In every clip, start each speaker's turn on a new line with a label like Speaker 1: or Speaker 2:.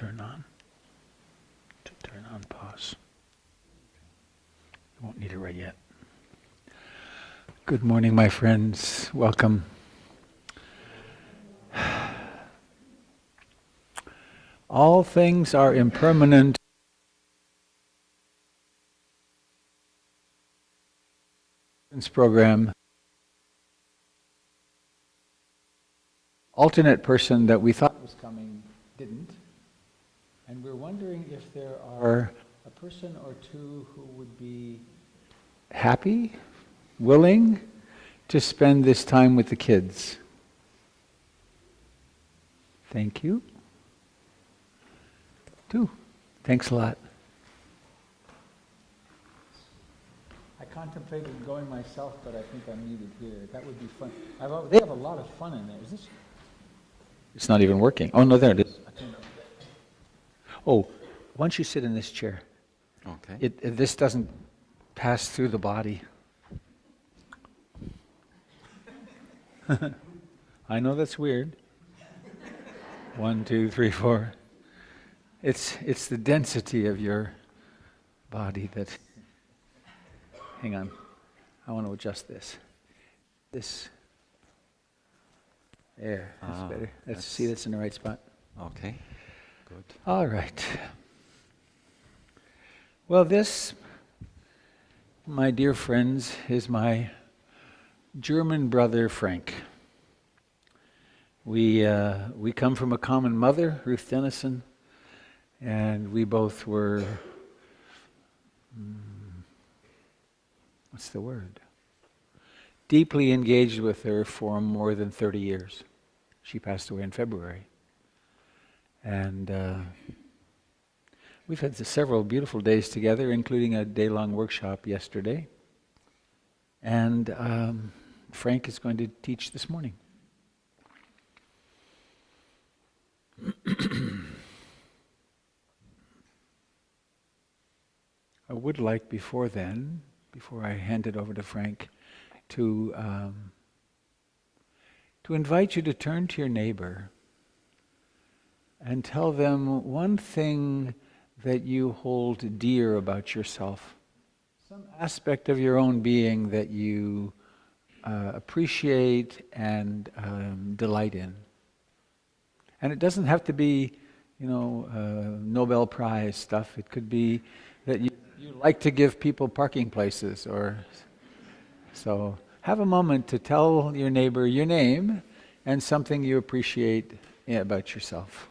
Speaker 1: turn on. To turn on pause. You won't need it right yet. Good morning, my friends. Welcome. All things are impermanent. This program. Alternate person that we thought was coming didn't. And we're wondering if there are a person or two who would be happy, willing to spend this time with the kids. Thank you. Two. Thanks a lot. I contemplated going myself, but I think I'm needed here. That would be fun. They have a lot of fun in there. Is this? It's not even working. Oh, no, there it is. Oh, why don't you sit in this chair?
Speaker 2: Okay.
Speaker 1: This doesn't pass through the body. I know that's weird. 1, 2, 3, 4. It's the density of your body that... Hang on. I want to adjust this. There, that's better. Let's see that's in the right spot.
Speaker 2: Okay, good.
Speaker 1: All right. Well, this, my dear friends, is my German brother, Frank. We come from a common mother, Ruth Dennison, and we both were, what's the word? Deeply engaged with her for more than 30 years. She passed away in February. And we've had several beautiful days together, including a day-long workshop yesterday. And Frank is going to teach this morning. I would like before I hand it over to Frank, to invite you to turn to your neighbor and tell them one thing that you hold dear about yourself, some aspect of your own being that you appreciate and delight in. And it doesn't have to be, Nobel Prize stuff. It could be that you like to give people parking places, or so. Have a moment to tell your neighbor your name and something you appreciate about yourself.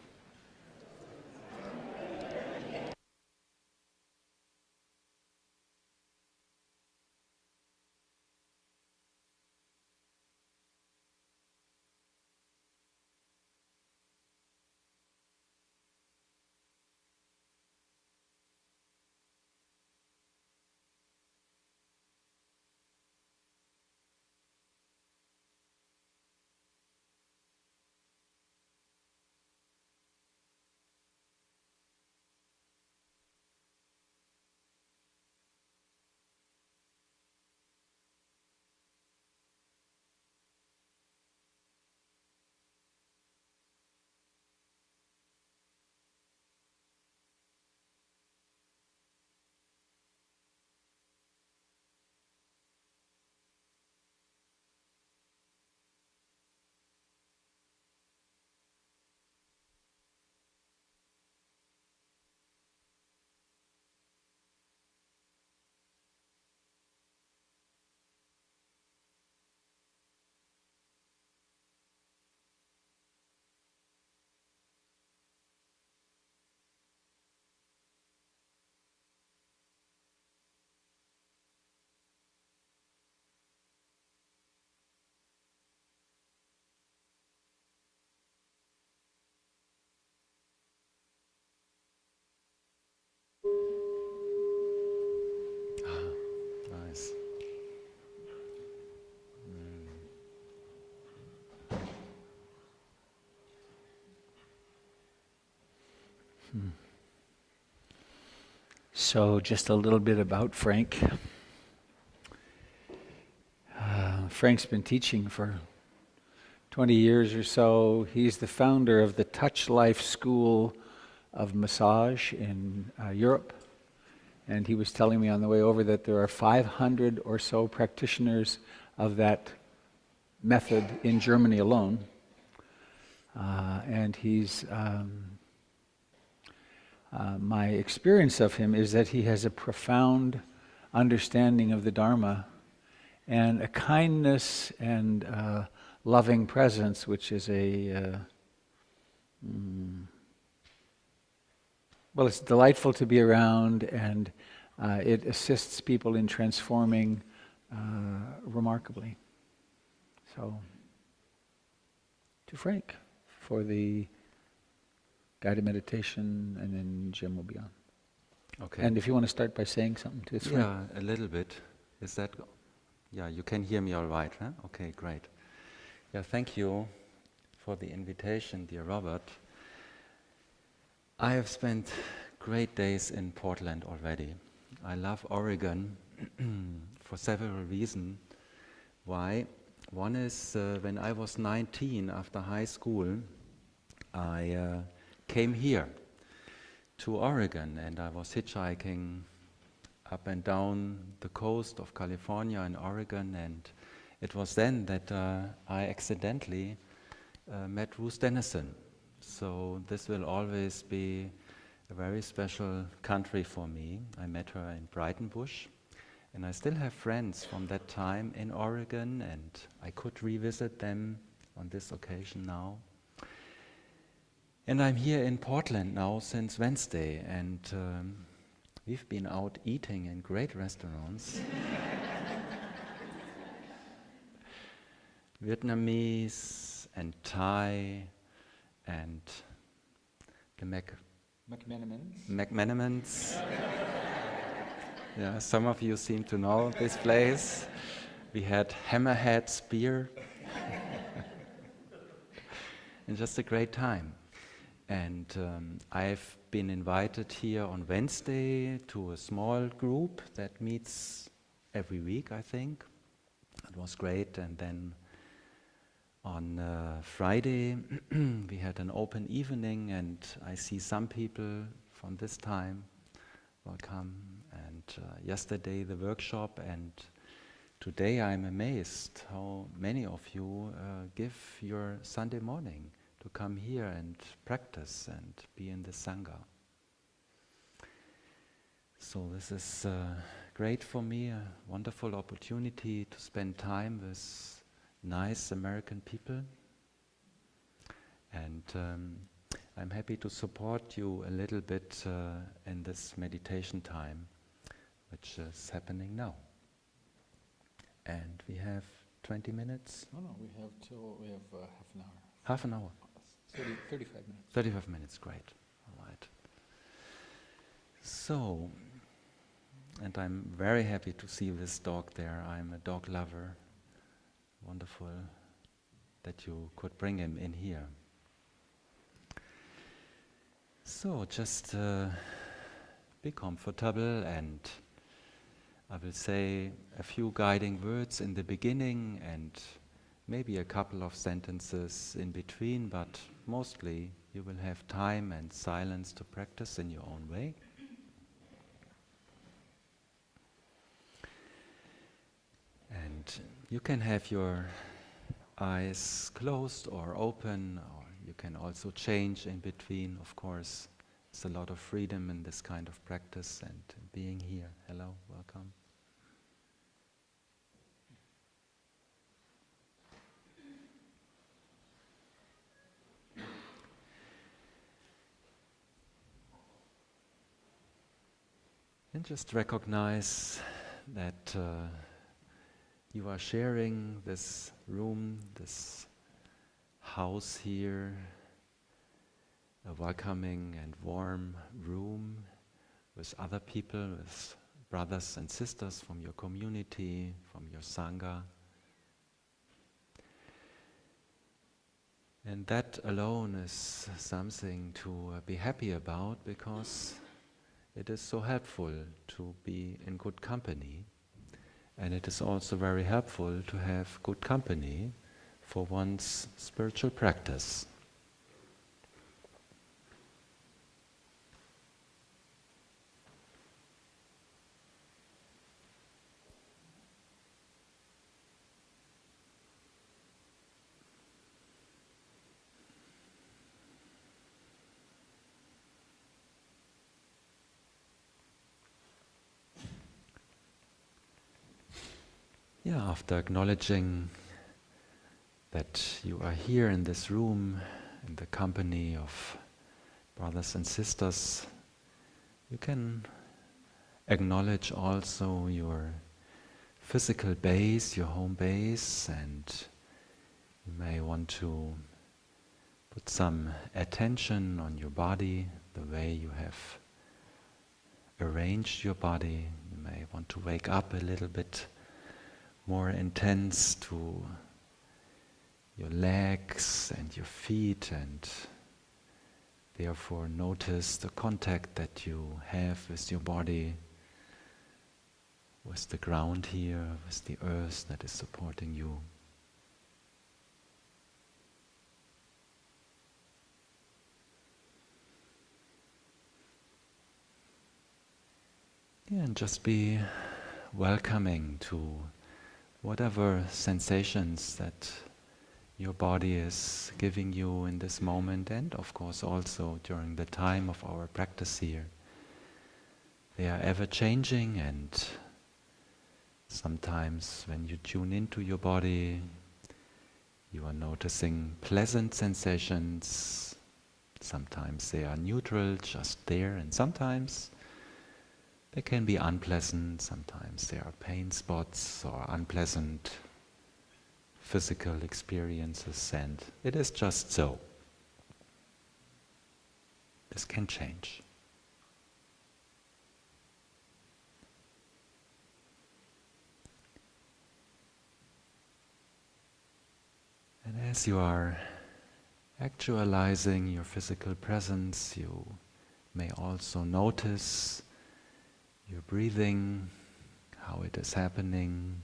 Speaker 2: Nice.
Speaker 1: So just a little bit about Frank. Frank's been teaching for 20 years or so. He's the founder of the Touch Life School of massage in Europe. And he was telling me on the way over that there are 500 or so practitioners of that method in Germany alone. And my experience of him is that he has a profound understanding of the Dharma and a kindness and loving presence, which is well, it's delightful to be around, and it assists people in transforming remarkably. So, to Frank for the guided meditation, and then Jim will be on.
Speaker 2: Okay.
Speaker 1: And if you want to start by saying something to Frank.
Speaker 2: Yeah, a little bit. Is that? Yeah, you can hear me all right, huh? Okay, great. Yeah, thank you for the invitation, dear Robert. I have spent great days in Portland already. I love Oregon for several reasons. Why? One is when I was 19 after high school, I came here to Oregon and I was hitchhiking up and down the coast of California and Oregon, and it was then that I accidentally met Ruth Dennison. So this will always be a very special country for me. I met her in Brighton Bush, and I still have friends from that time in Oregon, and I could revisit them on this occasion now. And I'm here in Portland now since Wednesday, and we've been out eating in great restaurants. Vietnamese and Thai and the McMenamins. Yeah, some of you seem to know this place. We had Hammerhead's beer. And just a great time. And I've been invited here on Wednesday to a small group that meets every week, I think. It was great. And then on Friday, we had an open evening, and I see some people from this time will come. And yesterday, the workshop, and today I'm amazed how many of you give your Sunday morning to come here and practice and be in the Sangha. So this is great for me, a wonderful opportunity to spend time with nice American people. And I'm happy to support you a little bit in this meditation time, which is happening now. And we have 20 minutes?
Speaker 1: No, we have half an hour.
Speaker 2: Half an hour?
Speaker 1: 35 minutes.
Speaker 2: 35 minutes, great. All right. So, and I'm very happy to see this dog there. I'm a dog lover. Wonderful that you could bring him in here. So, just be comfortable, and I will say a few guiding words in the beginning and maybe a couple of sentences in between, but mostly you will have time and silence to practice in your own way. And you can have your eyes closed or open, or you can also change in between. Of course, there's a lot of freedom in this kind of practice and being here. Hello, welcome. And just recognize that you are sharing this room, this house here, a welcoming and warm room with other people, with brothers and sisters from your community, from your Sangha. And that alone is something to be happy about, because it is so helpful to be in good company, and it is also very helpful to have good company for one's spiritual practice. Yeah, after acknowledging that you are here in this room in the company of brothers and sisters, you can acknowledge also your physical base, your home base, and you may want to put some attention on your body, the way you have arranged your body. You may want to wake up a little bit more intense to your legs and your feet, and therefore notice the contact that you have with your body, with the ground here, with the earth that is supporting you. Yeah, and just be welcoming to whatever sensations that your body is giving you in this moment, and of course also during the time of our practice here. They are ever changing, and sometimes when you tune into your body, you are noticing pleasant sensations. Sometimes they are neutral, just there, and sometimes they can be unpleasant. Sometimes there are pain spots or unpleasant physical experiences, and it is just so. This can change. And as you are actualizing your physical presence, you may also notice your breathing, how it is happening,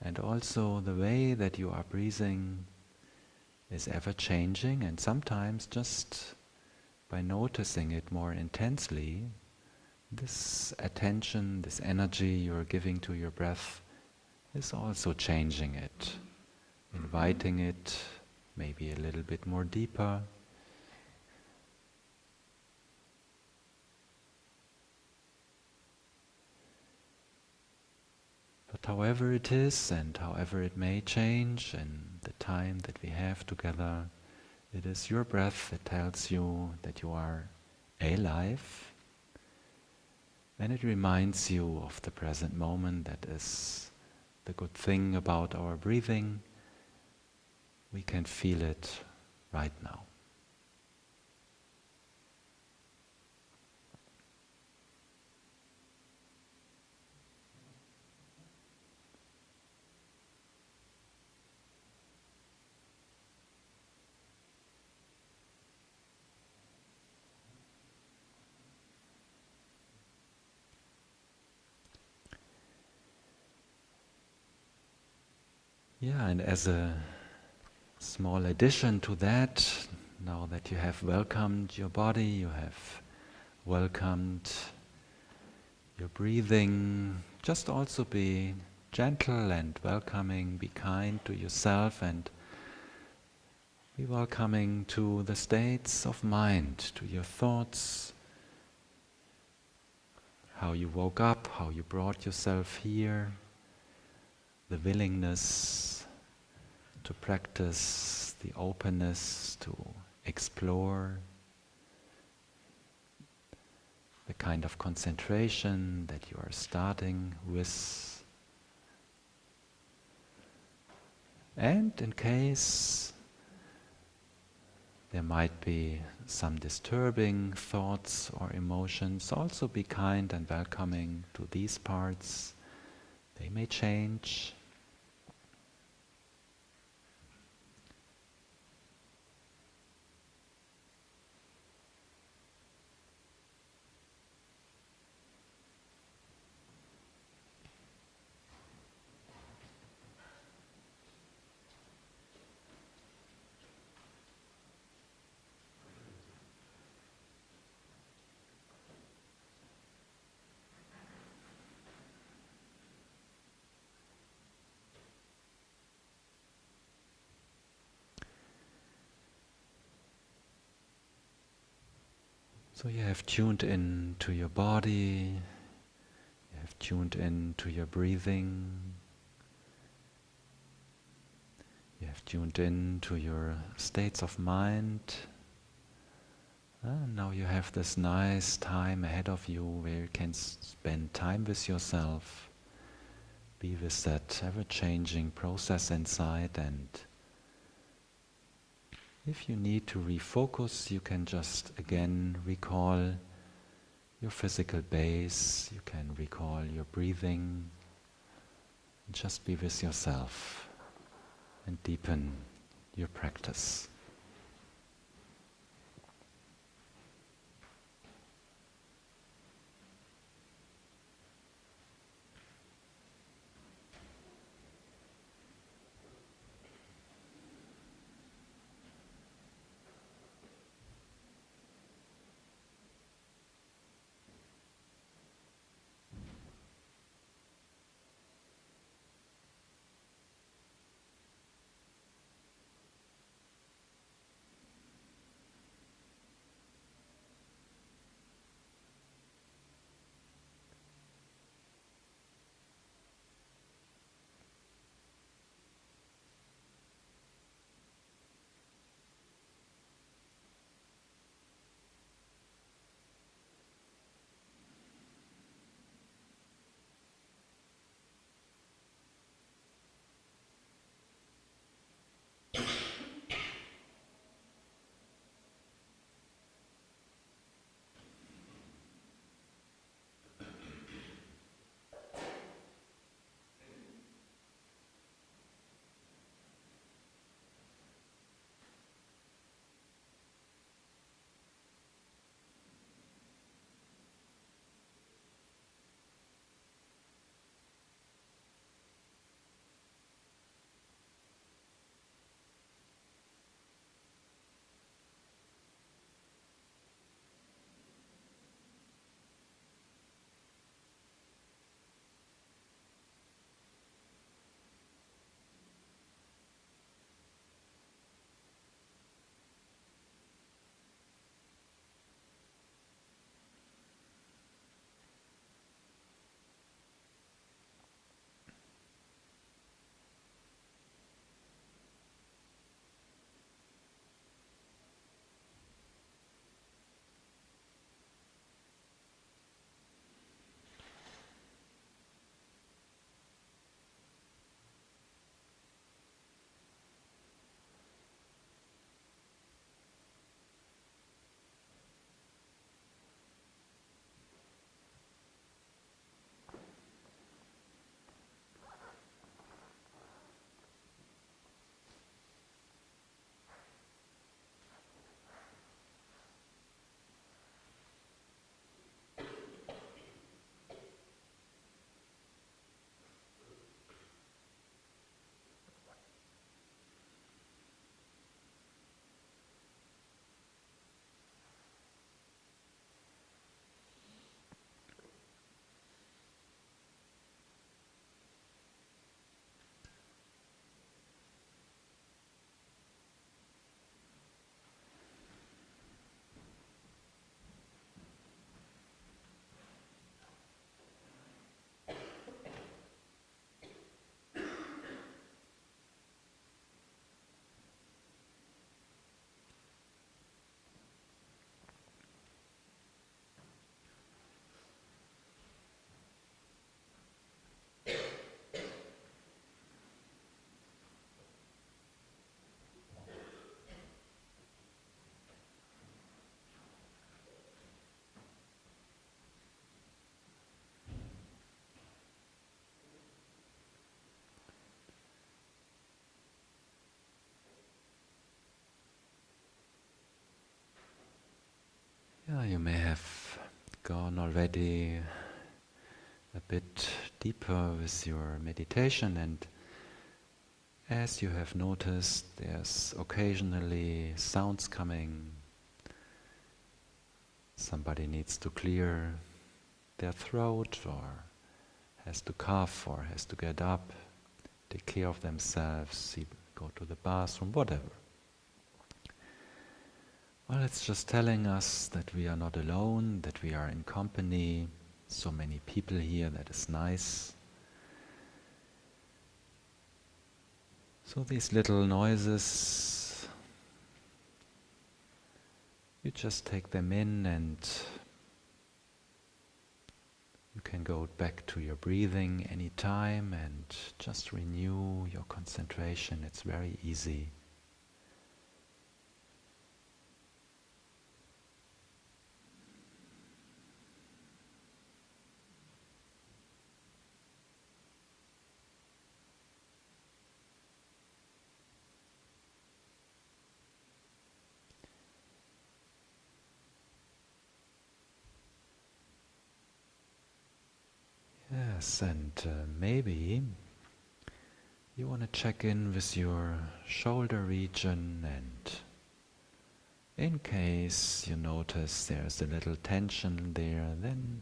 Speaker 2: and also the way that you are breathing is ever changing, and sometimes just by noticing it more intensely, this attention, this energy you are giving to your breath is also changing it, inviting it maybe a little bit more deeper. But however it is and however it may change in the time that we have together, it is your breath that tells you that you are alive, and it reminds you of the present moment. That is the good thing about our breathing. We can feel it right now. Yeah, and as a small addition to that, now that you have welcomed your body, you have welcomed your breathing, just also be gentle and welcoming, be kind to yourself, and be welcoming to the states of mind, to your thoughts, how you woke up, how you brought yourself here, the willingness to practice, the openness to explore, the kind of concentration that you are starting with. And in case there might be some disturbing thoughts or emotions, also be kind and welcoming to these parts. They may change. So you have tuned in to your body, you have tuned in to your breathing. You have tuned in to your states of mind. And now you have this nice time ahead of you where you can spend time with yourself, be with that ever-changing process inside, and if you need to refocus, you can just again recall your physical base, you can recall your breathing, and just be with yourself and deepen your practice. Yeah, you may have gone already a bit deeper with your meditation, and as you have noticed, there's occasionally sounds coming. Somebody needs to clear their throat, or has to cough, or has to get up, take care of themselves, go to the bathroom, whatever. Well, it's just telling us that we are not alone, that we are in company, So many people here, that is nice. So these little noises, you just take them in and you can go back to your breathing anytime and just renew your concentration. It's very easy. Yes, and maybe you want to check in with your shoulder region, and in case you notice there's a little tension there, then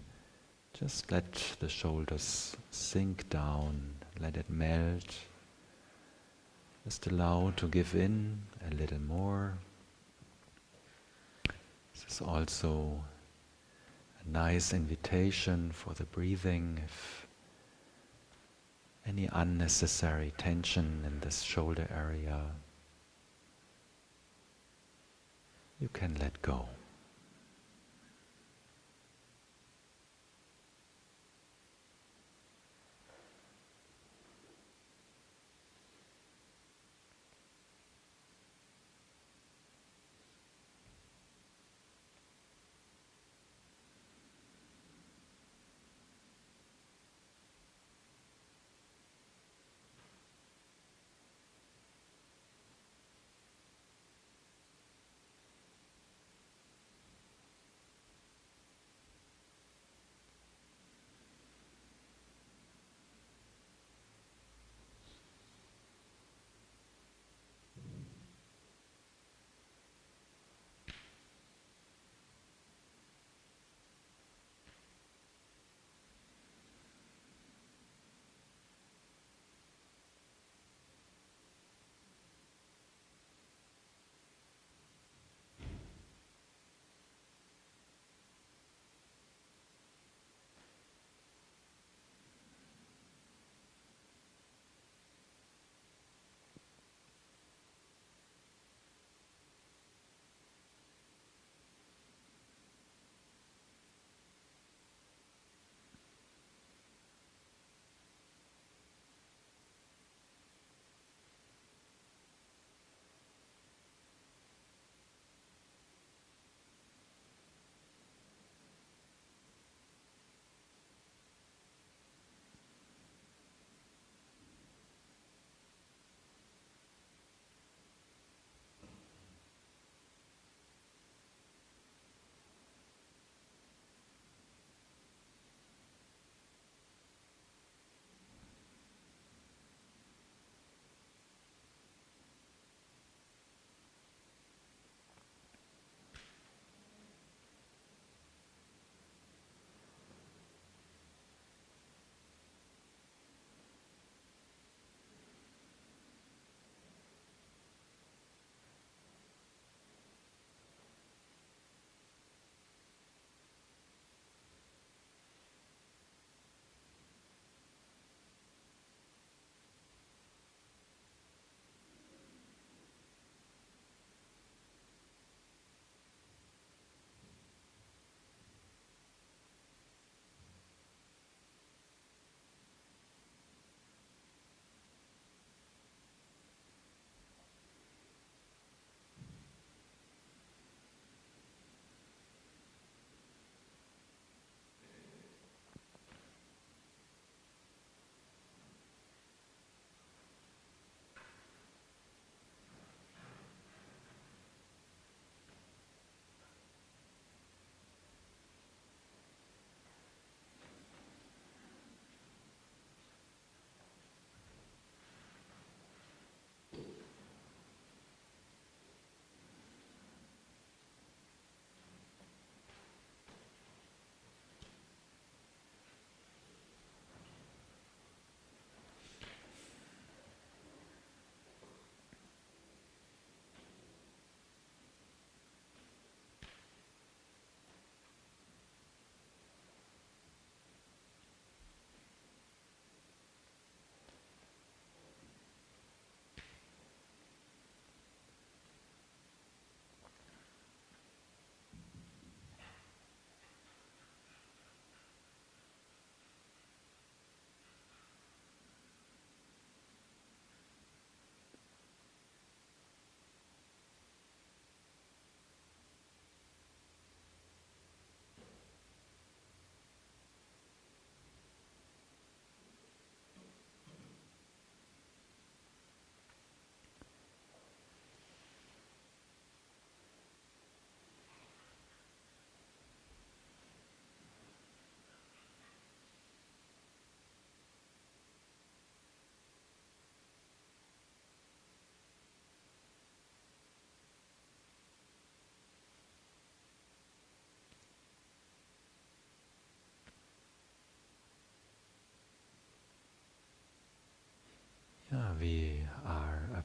Speaker 2: just let the shoulders sink down, let it melt. Just allow to give in a little more. This is also a nice invitation for the breathing. If any unnecessary tension in this shoulder area, you can let go.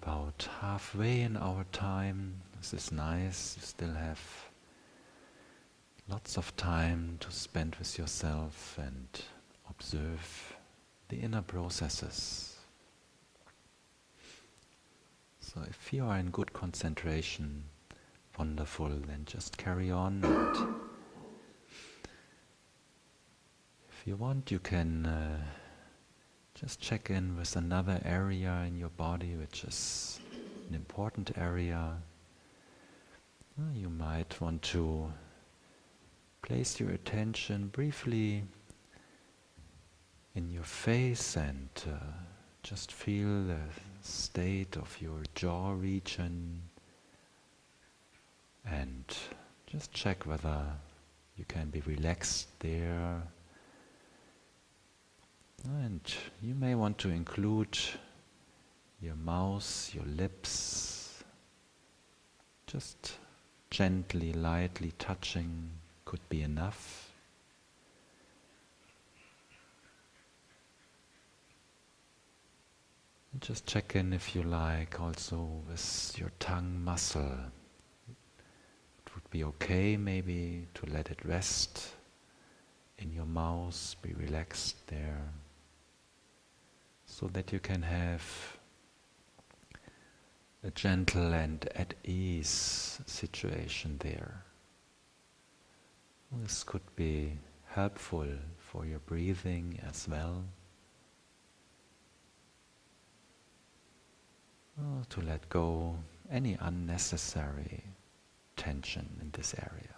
Speaker 2: about halfway in our time. This is nice. You still have lots of time to spend with yourself and observe the inner processes. So if you are in good concentration, wonderful, then just carry on. And if you want, you can just check in with another area in your body, which is an important area. You might want to place your attention briefly in your face and just feel the state of your jaw region, and just check whether you can be relaxed there. And you may want to include your mouth, your lips, just gently, lightly touching could be enough. And just check in, if you like, also with your tongue muscle. It would be okay maybe to let it rest in your mouth, be relaxed there, so that you can have a gentle and at ease situation there. This could be helpful for your breathing as well. To let go any unnecessary tension in this area.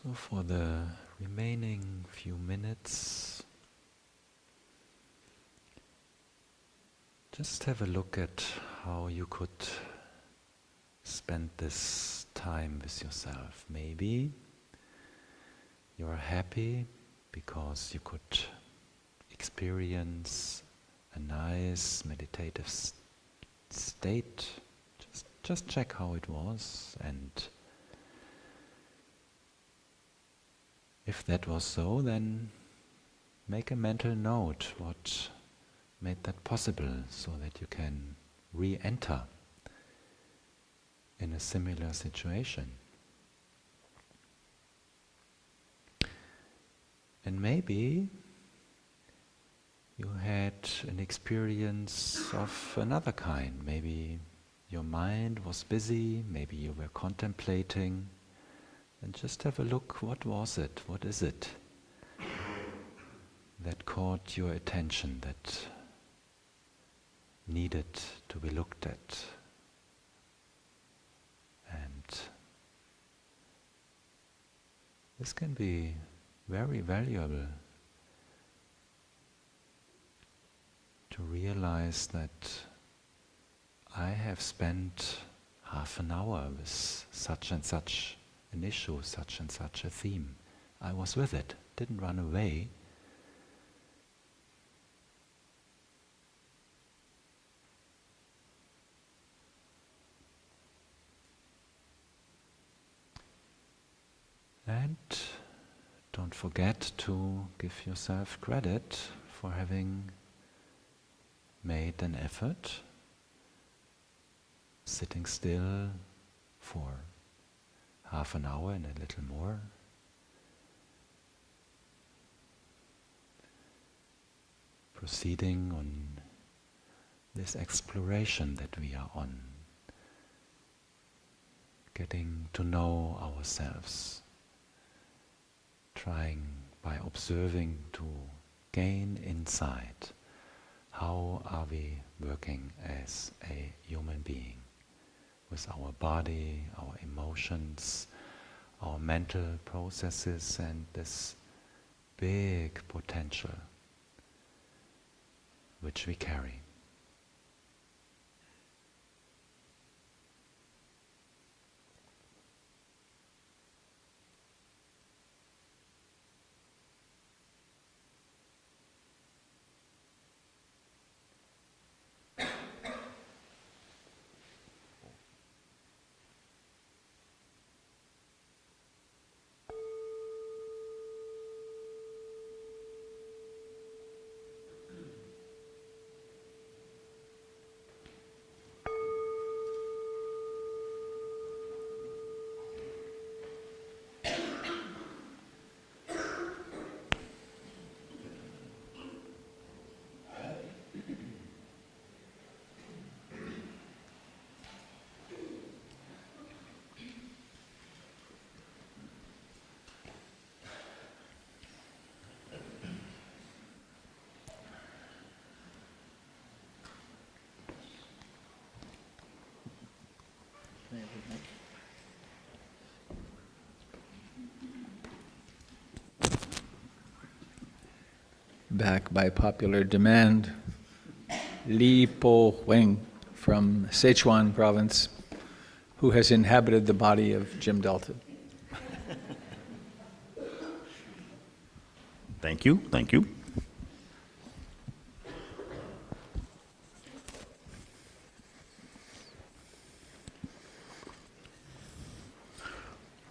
Speaker 2: So for the remaining few minutes, just have a look at how you could spend this time with yourself. Maybe you're happy because you could experience a nice meditative state. Just check how it was, and if that was so, then make a mental note what made that possible so that you can re-enter in a similar situation. And maybe you had an experience of another kind. Maybe your mind was busy, maybe you were contemplating, and just have a look, what was it, what is it that caught your attention, that needed to be looked at. And this can be very valuable to realize that I have spent half an hour with such and such an issue, such and such a theme. I was with it, didn't run away. And don't forget to give yourself credit for having made an effort, sitting still for half an hour and a little more. Proceeding on this exploration that we are on, getting to know ourselves, trying by observing to gain insight. How are we working as a human being with our body, our emotions, our mental processes, and this big potential which we carry.
Speaker 1: Back by popular demand, Li Po Weng from Sichuan province, who has inhabited the body of Jim Delta.
Speaker 3: Thank you, thank you.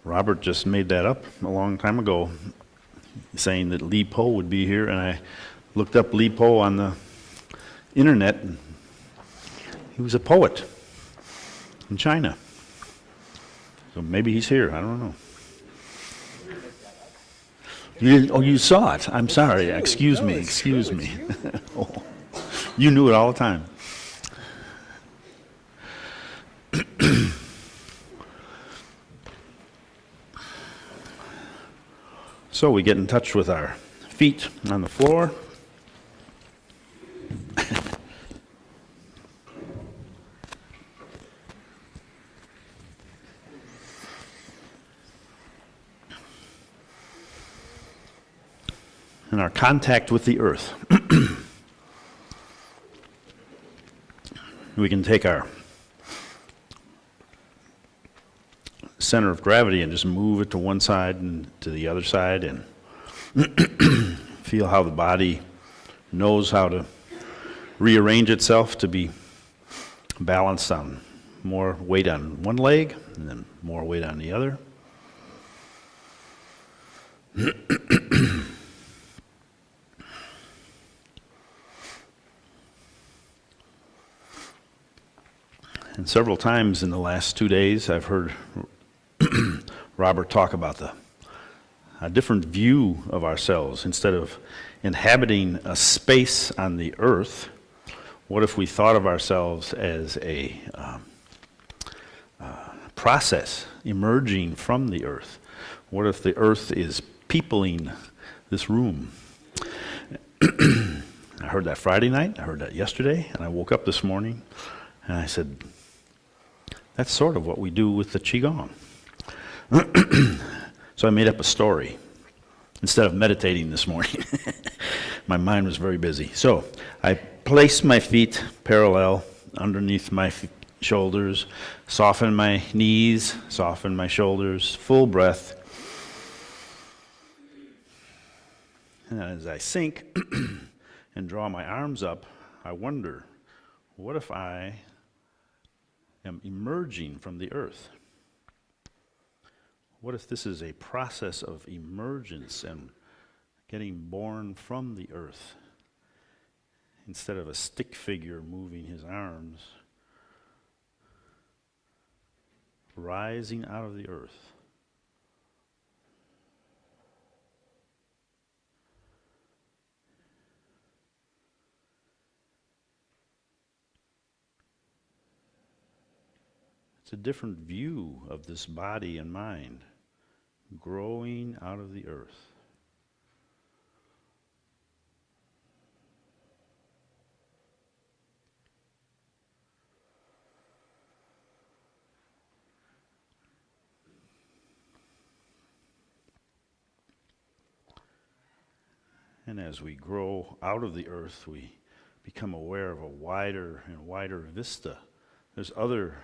Speaker 3: Robert just made that up a long time ago, saying that Li Po would be here, and I looked up Li Po on the internet, and he was a poet in China. So maybe he's here, I don't know. You didn't, oh, you saw it. I'm sorry. Excuse me. Oh, you knew it all the time. So we get in touch with our feet on the floor. contact with the earth. We can take our center of gravity and just move it to one side and to the other side, and feel how the body knows how to rearrange itself to be balanced on more weight on one leg and then more weight on the other. And several times in the last 2 days, I've heard Robert talk about a different view of ourselves. Instead of inhabiting a space on the earth, what if we thought of ourselves as a process emerging from the earth? What if the earth is peopling this room? I heard that Friday night, I heard that yesterday, and I woke up this morning and I said, that's sort of what we do with the Qigong. So I made up a story instead of meditating this morning. My mind was very busy. So I placed my feet parallel underneath my shoulders, soften my knees, soften my shoulders, full breath. And as I sink and draw my arms up, I wonder, what if I am emerging from the earth? What if this is a process of emergence and getting born from the earth? Instead of a stick figure moving his arms, rising out of the earth. It's a different view of this body and mind, growing out of the earth. And as we grow out of the earth, we become aware of a wider and wider vista. There's other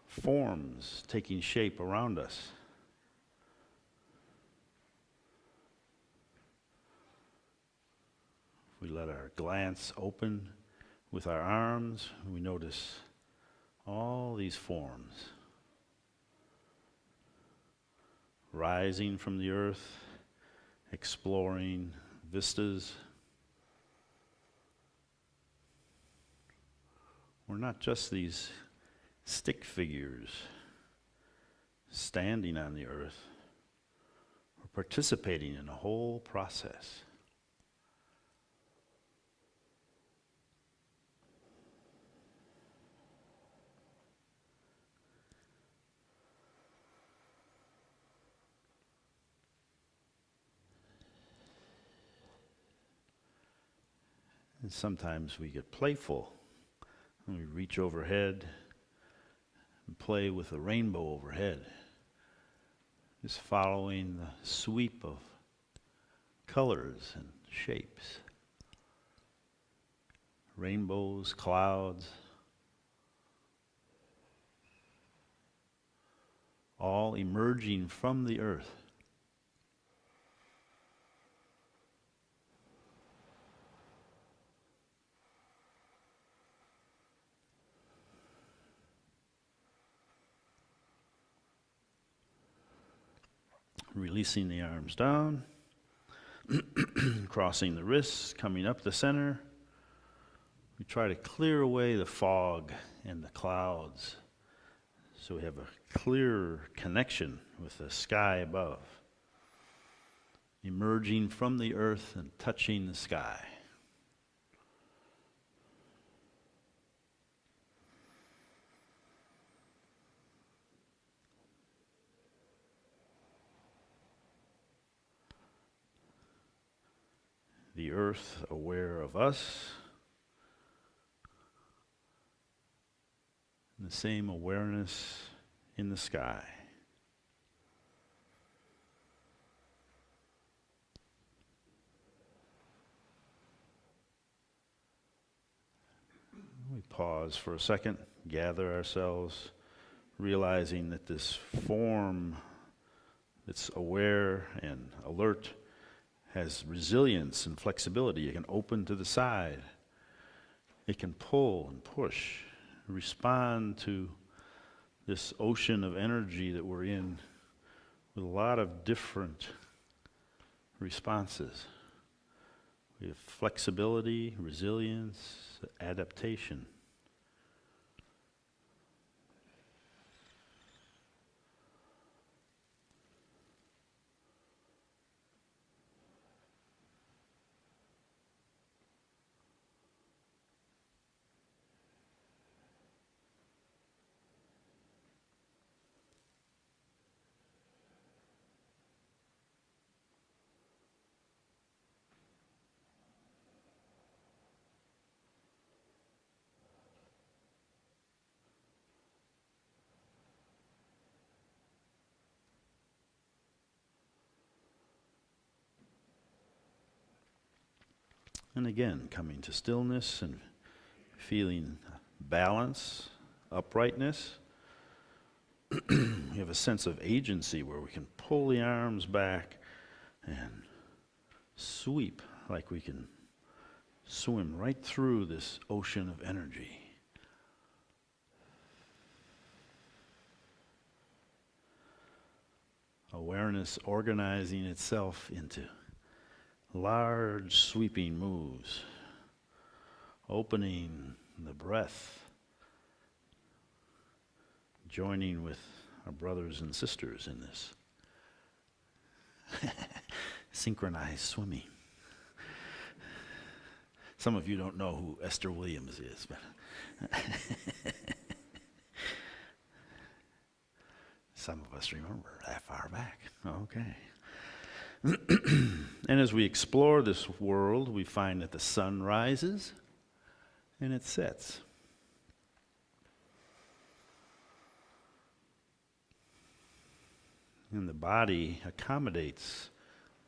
Speaker 3: forms taking shape around us. If we let our glance open with our arms, we notice all these forms rising from the earth, exploring vistas. We're not just these stick figures standing on the earth. We're participating in a whole process. And sometimes we get playful and we reach overhead and play with the rainbow overhead, just following the sweep of colors and shapes. Rainbows, clouds, all emerging from the earth. Releasing the arms down, crossing the wrists, coming up the center. We try to clear away the fog and the clouds so we have a clearer connection with the sky above, emerging from the earth and touching the sky. The earth aware of us, and the same awareness in the sky. Pause for a second, gather ourselves, realizing that this form that's aware and alert has resilience and flexibility. It can open to the side. It can pull and push, respond to this ocean of energy that we're in with a lot of different responses. We have flexibility, resilience, adaptation. And again, coming to stillness and feeling balance, uprightness. We have a sense of agency where we can pull the arms back and sweep like we can swim right through this ocean of energy. Awareness organizing itself into large sweeping moves, opening the breath, joining with our brothers and sisters in this synchronized swimming. Some of you don't know who Esther Williams is, but some of us remember that far back. Okay. And as we explore this world, we find that the sun rises and it sets. And the body accommodates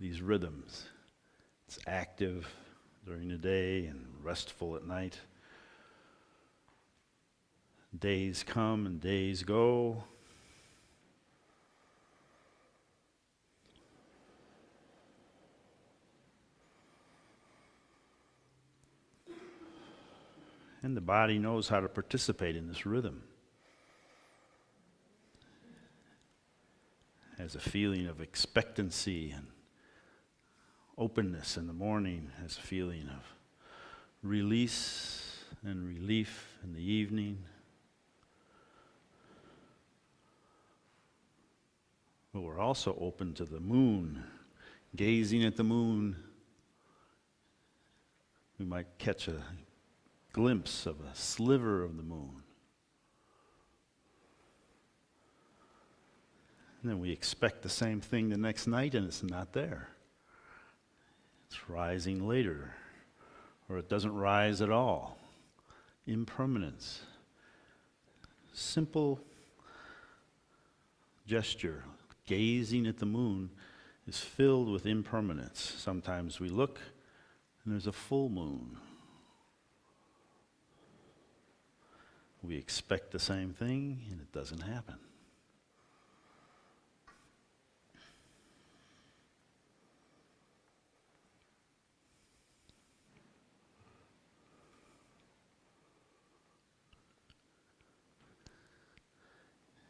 Speaker 3: these rhythms. It's active during the day and restful at night. Days come and days go. And the body knows how to participate in this rhythm. Has a feeling of expectancy and openness in the morning, has a feeling of release and relief in the evening. But we're also open to the moon, gazing at the moon. We might catch a glimpse of a sliver of the moon. And then we expect the same thing the next night and it's not there. It's rising later, or it doesn't rise at all. Impermanence. Simple gesture, gazing at the moon, is filled with impermanence. Sometimes we look and there's a full moon. We expect the same thing and it doesn't happen.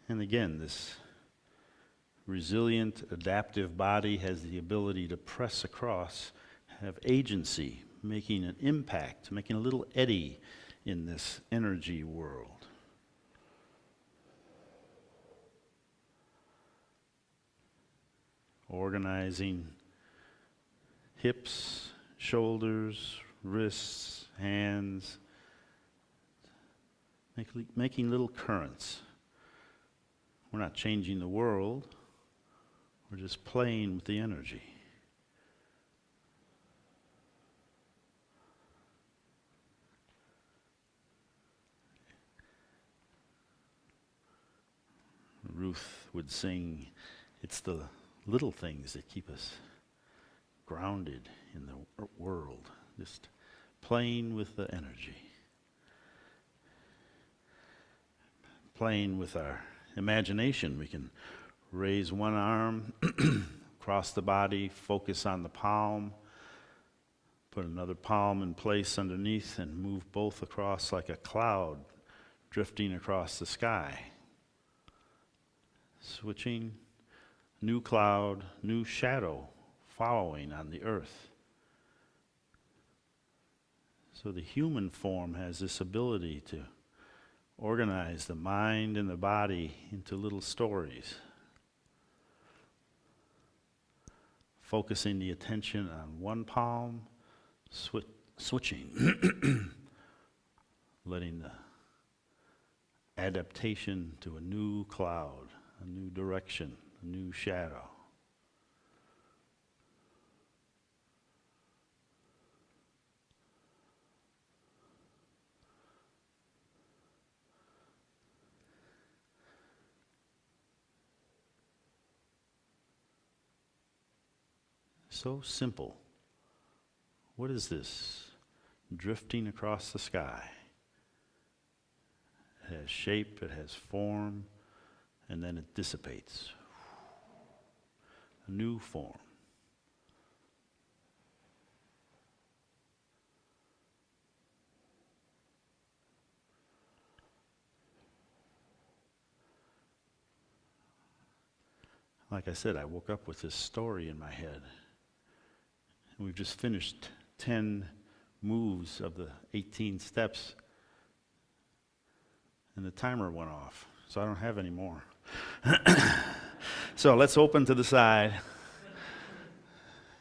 Speaker 3: And again, this resilient, adaptive body has the ability to press across, have agency, making an impact, making a little eddy in this energy world. Organizing hips, shoulders, wrists, hands, making little currents. We're not changing the world, we're just playing with the energy. Ruth would sing, it's the little things that keep us grounded in the world, just playing with the energy. playing with our imagination. We can raise one arm, cross the body, focus on the palm, put another palm in place underneath, and move both across like a cloud drifting across the sky. Switching, new cloud, new shadow following on the earth. So the human form has this ability to organize the mind and the body into little stories, focusing the attention on one palm, switching, letting the adaptation to a new cloud, a new direction, a new shadow. So simple. What is this? Drifting across the sky. It has shape, it has form, and then it dissipates. A new form. Like I said, I woke up with this story in my head. And we've just finished 10 moves of the 18 steps, and the timer went off, so I don't have any more. So let's open to the side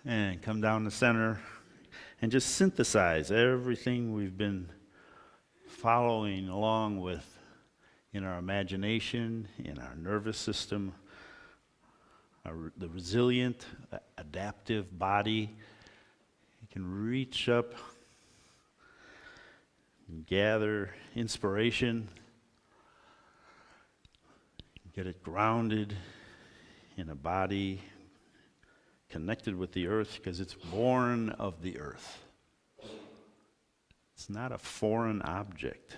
Speaker 3: and come down the center and just synthesize everything we've been following along with in our imagination, in our nervous system, the resilient, adaptive body. You can reach up and gather inspiration, get it grounded in a body connected with the earth because it's born of the earth. It's not a foreign object.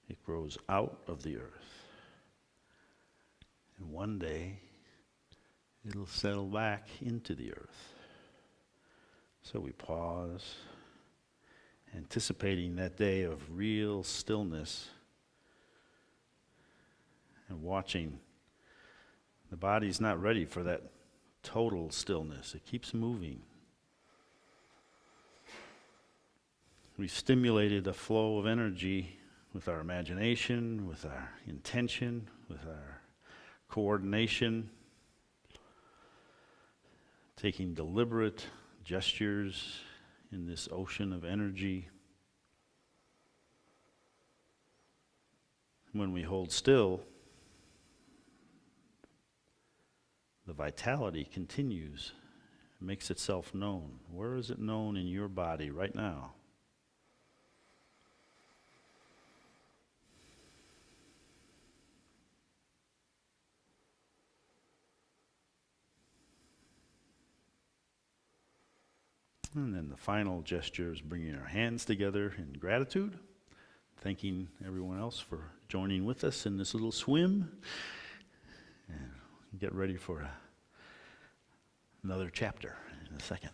Speaker 3: It grows out of the earth. And one day, it'll settle back into the earth. So we pause, anticipating that day of real stillness and watching. The body's not ready for that total stillness. It keeps moving. We've stimulated a flow of energy with our imagination, with our intention, with our coordination, taking deliberate gestures in this ocean of energy. When we hold still, the vitality continues, makes itself known. Where is it known in your body right now? And then the final gesture is bringing our hands together in gratitude, thanking everyone else for joining with us in this little swim. And get ready for another chapter in a second.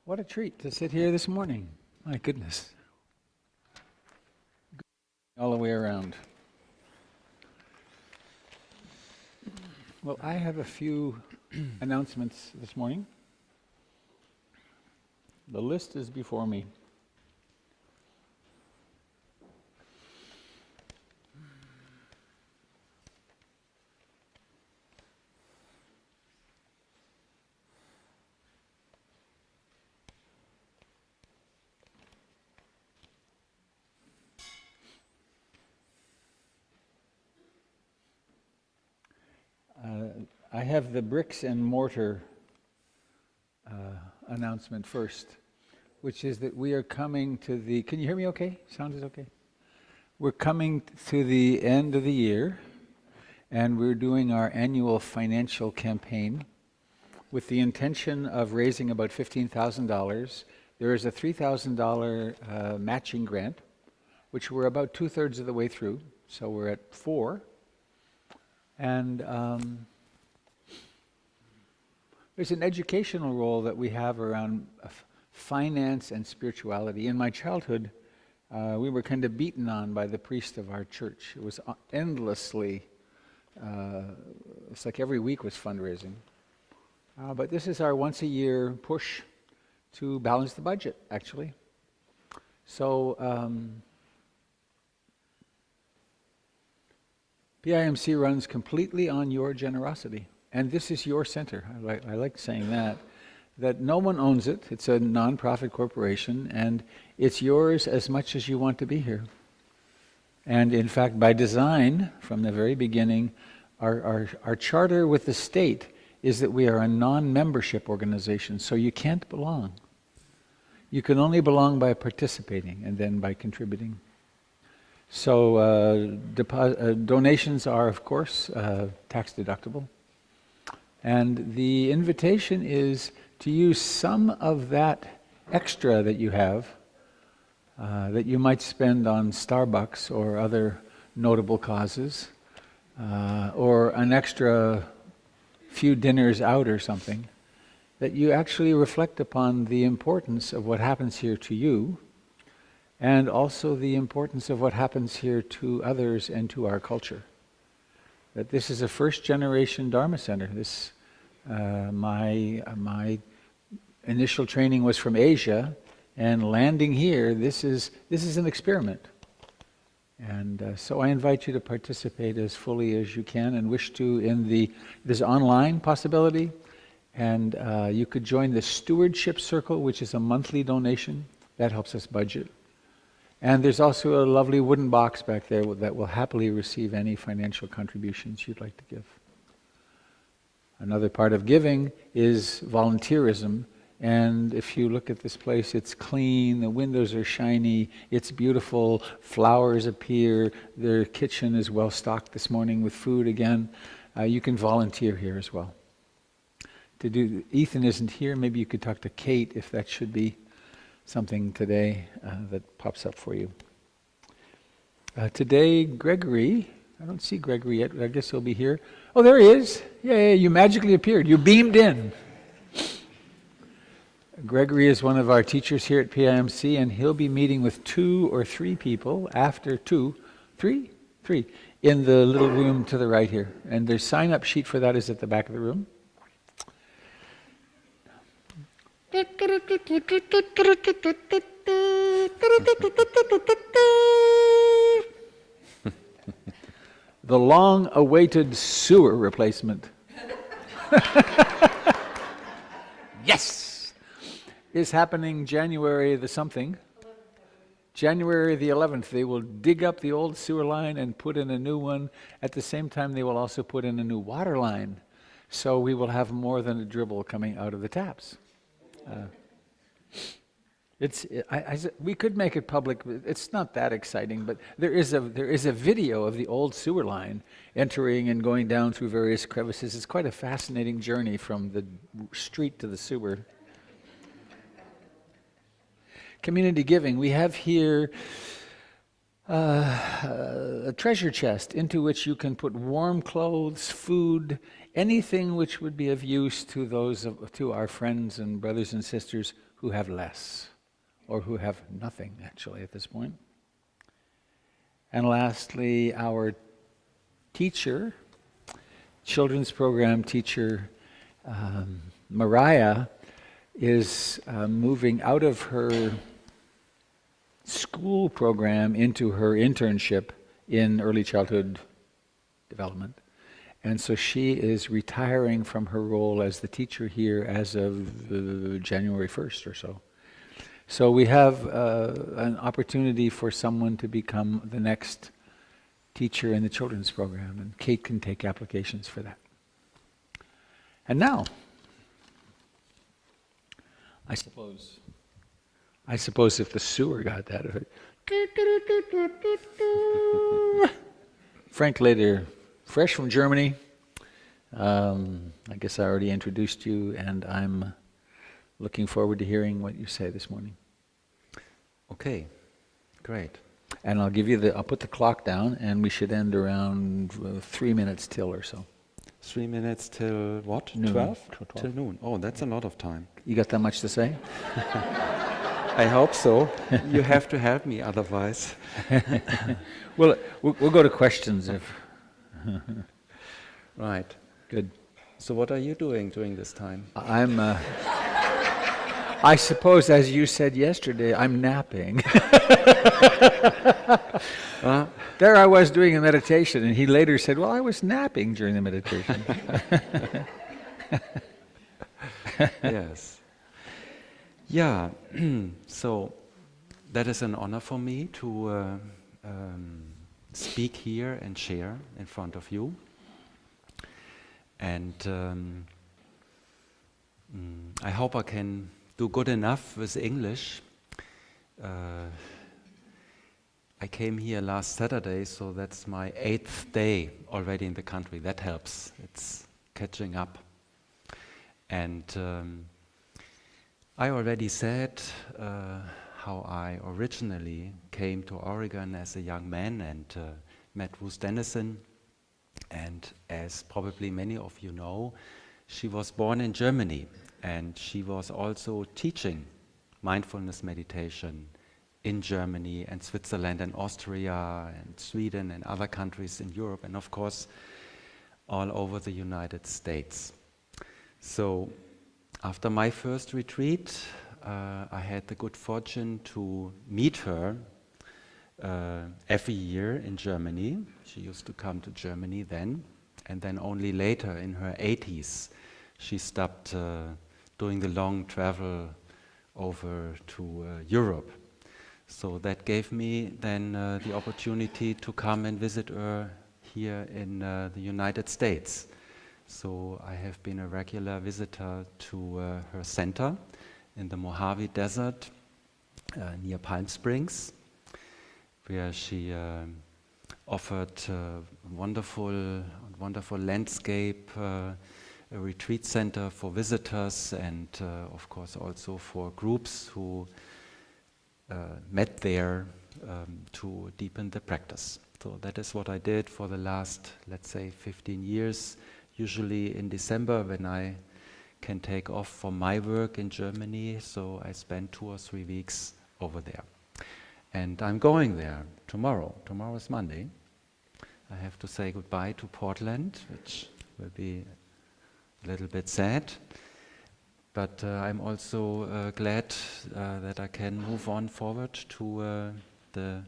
Speaker 1: What a treat to sit here this morning. My goodness. All the way around. Well, I have a few announcements this morning. The list is before me. I have the bricks and mortar announcement first, which is that we are coming to the, can you hear me okay? Sound is okay? We're coming to the end of the year, and we're doing our annual financial campaign with the intention of raising about $15,000. There is a $3,000 matching grant, which we're about 2/3 of the way through, so we're at 4. And there's an educational role that we have around finance and spirituality. In my childhood, we were kind of beaten on by the priest of our church. It was endlessly, it's like every week was fundraising. But this is our once-a-year push to balance the budget, actually. So PIMC runs completely on your generosity. And this is your center. I like saying that no one owns it. It's a nonprofit corporation, and it's yours as much as you want to be here. And in fact, by design, from the very beginning, our charter with the state is that we are a non-membership organization, so you can't belong. You can only belong by participating and then by contributing. So donations are, of course, tax deductible. And the invitation is to use some of that extra that you have, that you might spend on Starbucks or other notable causes, or an extra few dinners out or something, that you actually reflect upon the importance of what happens here to you, and also the importance of what happens here to others and to our culture. That this is a first-generation Dharma center. This, my initial training was from Asia, and landing here, this is an experiment. And so I invite you to participate as fully as you can and wish to in there's online possibility, and you could join the Stewardship Circle, which is a monthly donation. That helps us budget. And there's also a lovely wooden box back there that will happily receive any financial contributions you'd like to give. Another part of giving is volunteerism. And if you look at this place, it's clean, the windows are shiny, it's beautiful, flowers appear, their kitchen is well stocked this morning with food again. You can volunteer here as well. Ethan isn't here, maybe you could talk to Kate if that should be something today that pops up for you. Today, Gregory, I don't see Gregory yet, I guess he'll be here. Oh, there he is. Yeah, you magically appeared. You beamed in. Gregory is one of our teachers here at PIMC, and he'll be meeting with 2 or 3 people after 3, in the little room to the right here. And their sign-up sheet for that is at the back of the room. The long-awaited sewer replacement. Yes! Is happening January the something. January the 11th, they will dig up the old sewer line and put in a new one. At the same time, they will also put in a new water line. So we will have more than a dribble coming out of the taps. We could make it public. It's not that exciting, but there is a video of the old sewer line entering and going down through various crevices. It's quite a fascinating journey from the street to the sewer. Community giving. We have here a treasure chest into which you can put warm clothes, food, anything which would be of use to to our friends and brothers and sisters who have less, or who have nothing actually at this point. And lastly, our teacher, children's program teacher, Mariah, is moving out of her school program into her internship in early childhood development. And so she is retiring from her role as the teacher here as of January 1st or so. So we have an opportunity for someone to become the next teacher in the children's program, and Kate can take applications for that. And now, I suppose if the sewer got that, Frank Leder, fresh from Germany. I guess I already introduced you, and I'm looking forward to hearing what you say this morning.
Speaker 2: Okay, great.
Speaker 1: And I'll put the clock down, and we should end around 3 minutes till or so.
Speaker 2: 3 minutes till what?
Speaker 1: Noon.
Speaker 2: 12?
Speaker 1: Till 12.
Speaker 2: Till noon. Oh, that's a lot of time.
Speaker 1: You got that much to say?
Speaker 2: I hope so. You have to help me, otherwise.
Speaker 1: Well, we'll go to questions if...
Speaker 2: Right.
Speaker 1: Good.
Speaker 2: So what are you doing during this time?
Speaker 1: I suppose, as you said yesterday, I'm napping. There I was doing a meditation, and he later said, well, I was napping during the meditation.
Speaker 2: Yes. Yeah, so that is an honor for me to speak here and share in front of you. And I hope I can do good enough with English. I came here last Saturday, so that's my 8th day already in the country. That helps. It's catching up. And I already said how I originally came to Oregon as a young man and met Ruth Dennison. And as probably many of you know, she was born in Germany, and she was also teaching mindfulness meditation in Germany and Switzerland and Austria and Sweden and other countries in Europe, and of course all over the United States. So after my first retreat, I had the good fortune to meet her every year in Germany. She used to come to Germany then, and then only later in her 80s she stopped doing the long travel over to Europe. So that gave me then the opportunity to come and visit her here in the United States. So I have been a regular visitor to her center in the Mojave Desert near Palm Springs, where she offered wonderful landscape, a retreat center for visitors, and of course also for groups who met there to deepen the practice. So that is what I did for the last, let's say, 15 years, usually in December when I can take off from my work in Germany, so I spend 2 or 3 weeks over there. And I'm going there tomorrow. Tomorrow is Monday. I have to say goodbye to Portland, which will be a little bit sad. But I'm also glad that I can move on forward to the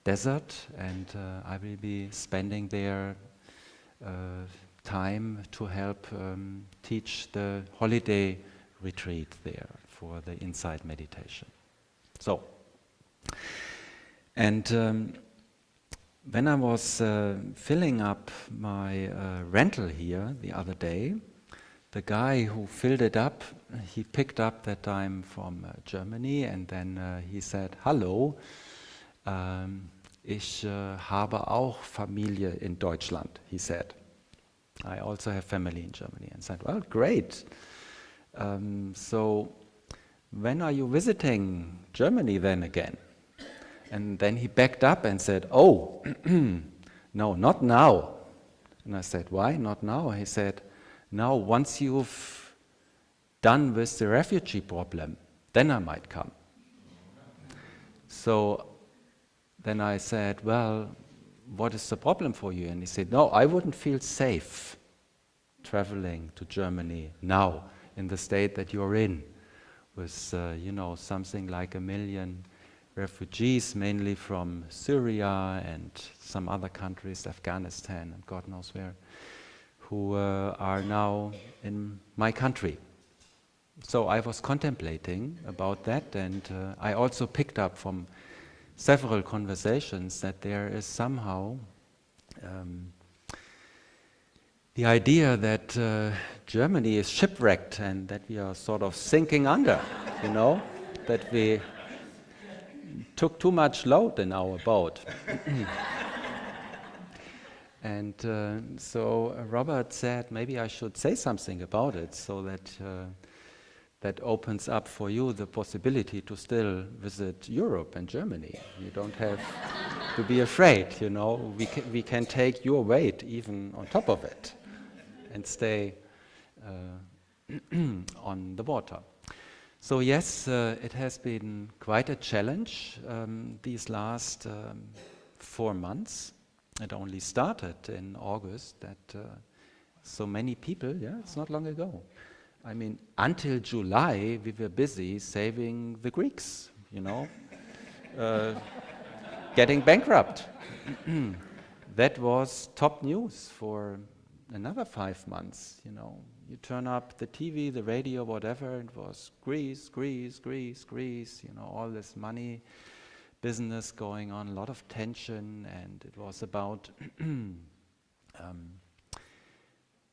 Speaker 2: desert, and I will be spending there time to help teach the holiday retreat there for the insight meditation. So, and when I was filling up my rental here the other day, the guy who filled it up, he picked up that I'm from Germany, and then he said, "Hallo, ich habe auch Familie in Deutschland," he said. I also have family in Germany. And said, "Well, great. So when are you visiting Germany then again?" And then he backed up and said, "Oh, no, not now." And I said, "Why not now?" He said, "Now, once you've done with the refugee problem, then I might come." So then I said, "Well, what is the problem for you?" And he said, "No, I wouldn't feel safe traveling to Germany now in the state that you're in, with something like 1 million refugees, mainly from Syria and some other countries, Afghanistan and God knows where, who are now in my country." So I was contemplating about that, and I also picked up from several conversations that there is somehow the idea that Germany is shipwrecked and that we are sort of sinking under, that we took too much load in our boat. And so Robert said, maybe I should say something about it, so that that opens up for you the possibility to still visit Europe and Germany. You don't have to be afraid, we can take your weight even on top of it and stay on the water. So yes, it has been quite a challenge these last 4 months. It only started in August that so many people, it's not long ago. I mean, until July, we were busy saving the Greeks, getting bankrupt. That was top news for another 5 months, You turn up the TV, the radio, whatever, it was Greece, Greece, Greece, Greece, all this money business going on, a lot of tension, and it was about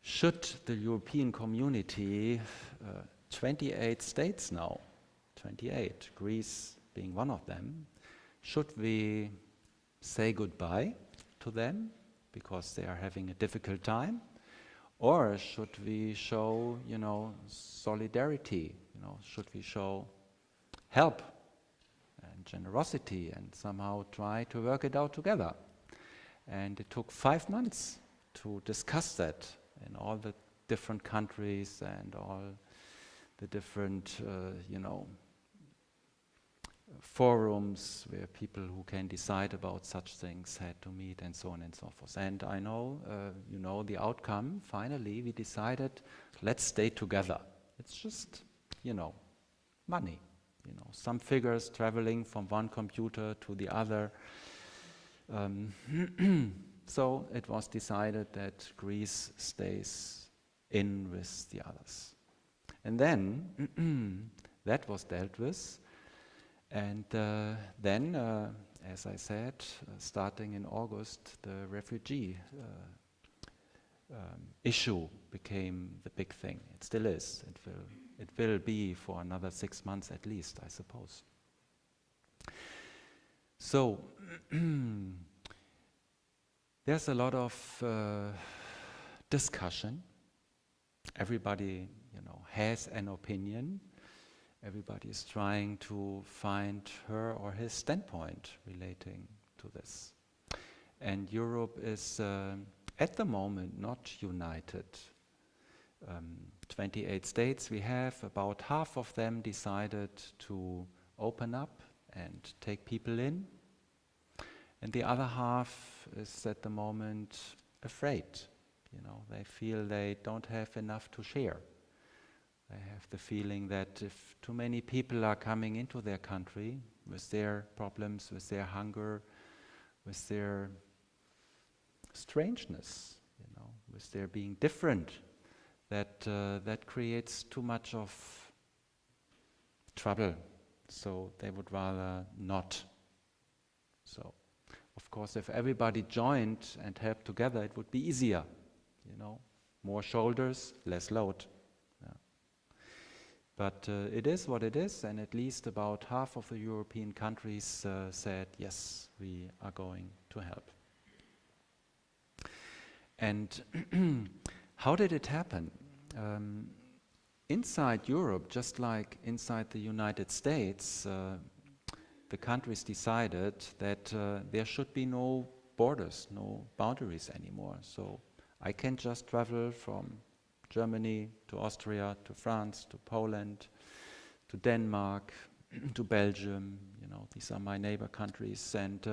Speaker 2: should the European community, 28 states now, 28, Greece being one of them, should we say goodbye to them because they are having a difficult time? Or should we show, solidarity? Should we show help and generosity and somehow try to work it out together? And it took 5 months to discuss that in all the different countries and all the different, forums where people who can decide about such things had to meet and so on and so forth. And I know, the outcome, finally we decided, let's stay together. It's just, money, some figures traveling from one computer to the other. So it was decided that Greece stays in with the others. And then that was dealt with. And then, as I said, starting in August, the refugee issue became the big thing. It still is. It will be for another 6 months at least, I suppose. So there's a lot of discussion. Everybody, has an opinion. Everybody is trying to find her or his standpoint relating to this. And Europe is, at the moment, not united. 28 states we have, about half of them decided to open up and take people in. And the other half is at the moment afraid. They feel they don't have enough to share. They have the feeling that if too many people are coming into their country with their problems, with their hunger, with their strangeness, with their being different, that creates too much of trouble. So they would rather not. So, of course, if everybody joined and helped together, it would be easier. More shoulders, less load. But it is what it is, and at least about half of the European countries said, yes, we are going to help. And how did it happen? Inside Europe, just like inside the United States, the countries decided that there should be no borders, no boundaries anymore. So I can just travel from Germany to Austria to France to Poland to Denmark to Belgium. You know, these are my neighbor countries, and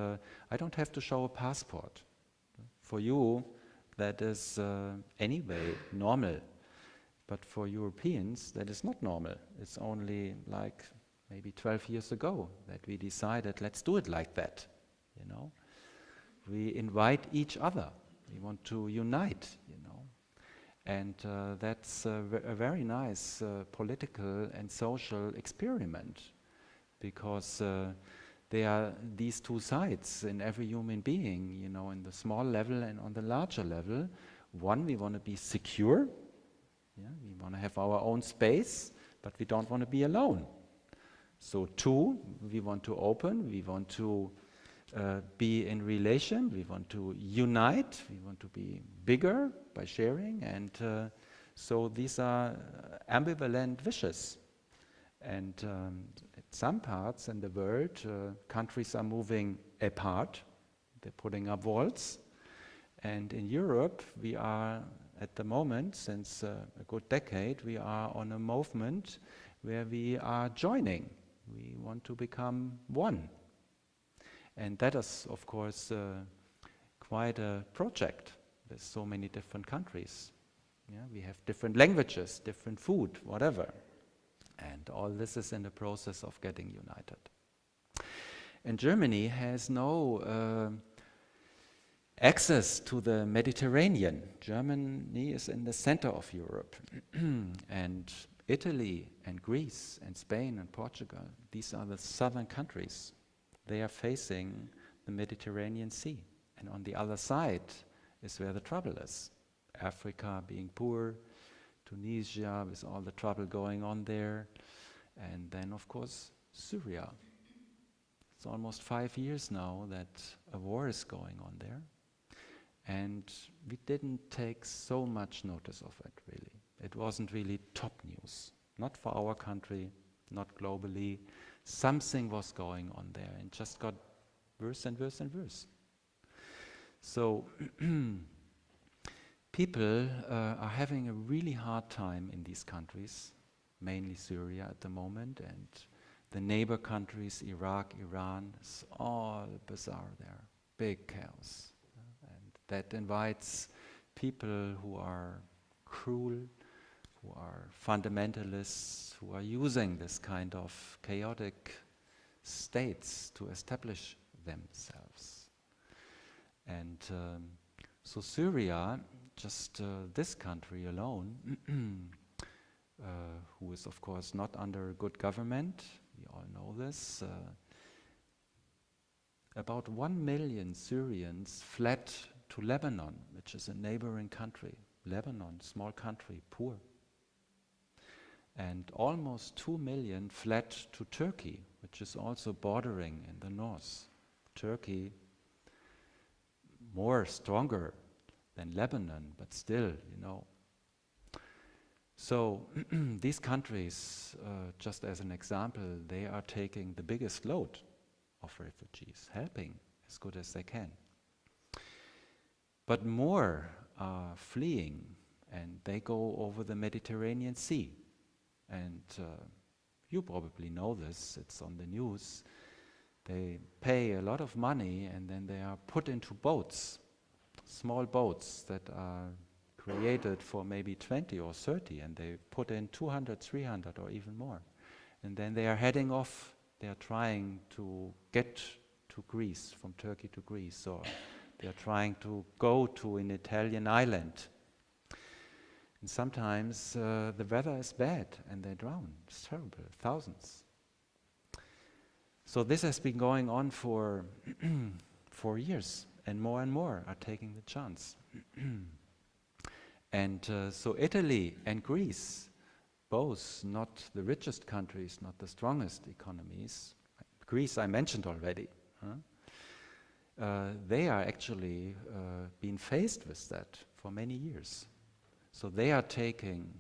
Speaker 2: I don't have to show a passport. For you, that is anyway normal. But for Europeans, that is not normal. It's only like maybe 12 years ago that we decided, let's do it like that, you know. We invite each other. We want to unite, you know. And that's a very nice political and social experiment, because there are these two sides in every human being, you know, in the small level and on the larger level. One, we want to be secure. Yeah, we want to have our own space, but we don't want to be alone. So two, we want to open, we want to be in relation, we want to unite, we want to be bigger by sharing, and so these are ambivalent wishes. And at some parts in the world, countries are moving apart, they're putting up walls, and in Europe we are at the moment, since a good decade, we are on a movement where we are joining. We want to become one. And that is, of course, quite a project. There's so many different countries. Yeah, we have different languages, different food, whatever. And all this is in the process of getting united. And Germany has no access to the Mediterranean. Germany is in the center of Europe. And Italy and Greece and Spain and Portugal, these are the southern countries. They are facing the Mediterranean Sea. And on the other side is where the trouble is. Africa being poor, Tunisia with all the trouble going on there, and then of course Syria. It's almost 5 years now that a war is going on there. And we didn't take so much notice of it, really. It wasn't really top news. Not for our country, not globally. Something was going on there and just got worse and worse and worse. So people are having a really hard time in these countries, mainly Syria at the moment, and the neighbor countries, Iraq, Iran, it's all bizarre there. Big chaos. And that invites people who are cruel, who are fundamentalists, who are using this kind of chaotic states to establish themselves. And so Syria, just this country alone, who is of course not under a good government, we all know this, about 1 million Syrians fled to Lebanon, which is a neighboring country. Lebanon, small country, poor. And almost 2 million fled to Turkey, which is also bordering in the north. Turkey, more stronger than Lebanon, but still, you know. So these countries, just as an example, they are taking the biggest load of refugees, helping as good as they can. But more are fleeing, and they go over the Mediterranean Sea. And you probably know this, it's on the news. They pay a lot of money and then they are put into boats, small boats that are created for maybe 20 or 30, and they put in 200, 300 or even more. And then they are heading off, they are trying to get to Greece, from Turkey to Greece, or they are trying to go to an Italian island. And sometimes the weather is bad and they drown. It's terrible, thousands. So this has been going on for 4 years, and more are taking the chance. And so Italy and Greece, both not the richest countries, not the strongest economies. Greece I mentioned already. They are actually being faced with that for many years. So they are taking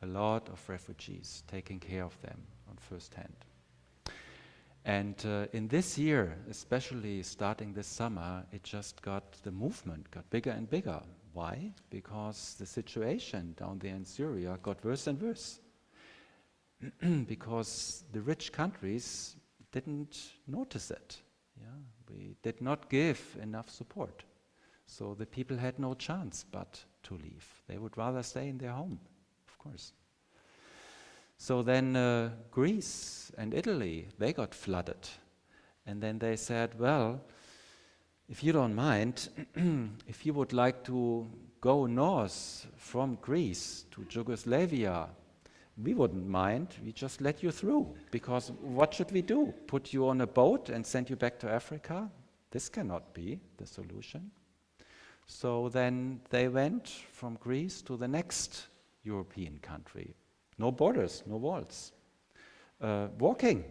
Speaker 2: a lot of refugees, taking care of them on first hand. And in this year, especially starting this summer, the movement got bigger and bigger. Why? Because the situation down there in Syria got worse and worse. Because the rich countries didn't notice it. Yeah? We did not give enough support. So the people had no chance but to leave. They would rather stay in their home, of course. So then Greece and Italy, they got flooded. And then they said, well, if you don't mind, if you would like to go north from Greece to Yugoslavia, we wouldn't mind, we just let you through. Because what should we do? Put you on a boat and send you back to Africa? This cannot be the solution. So then they went from Greece to the next European country. No borders, no walls. Walking.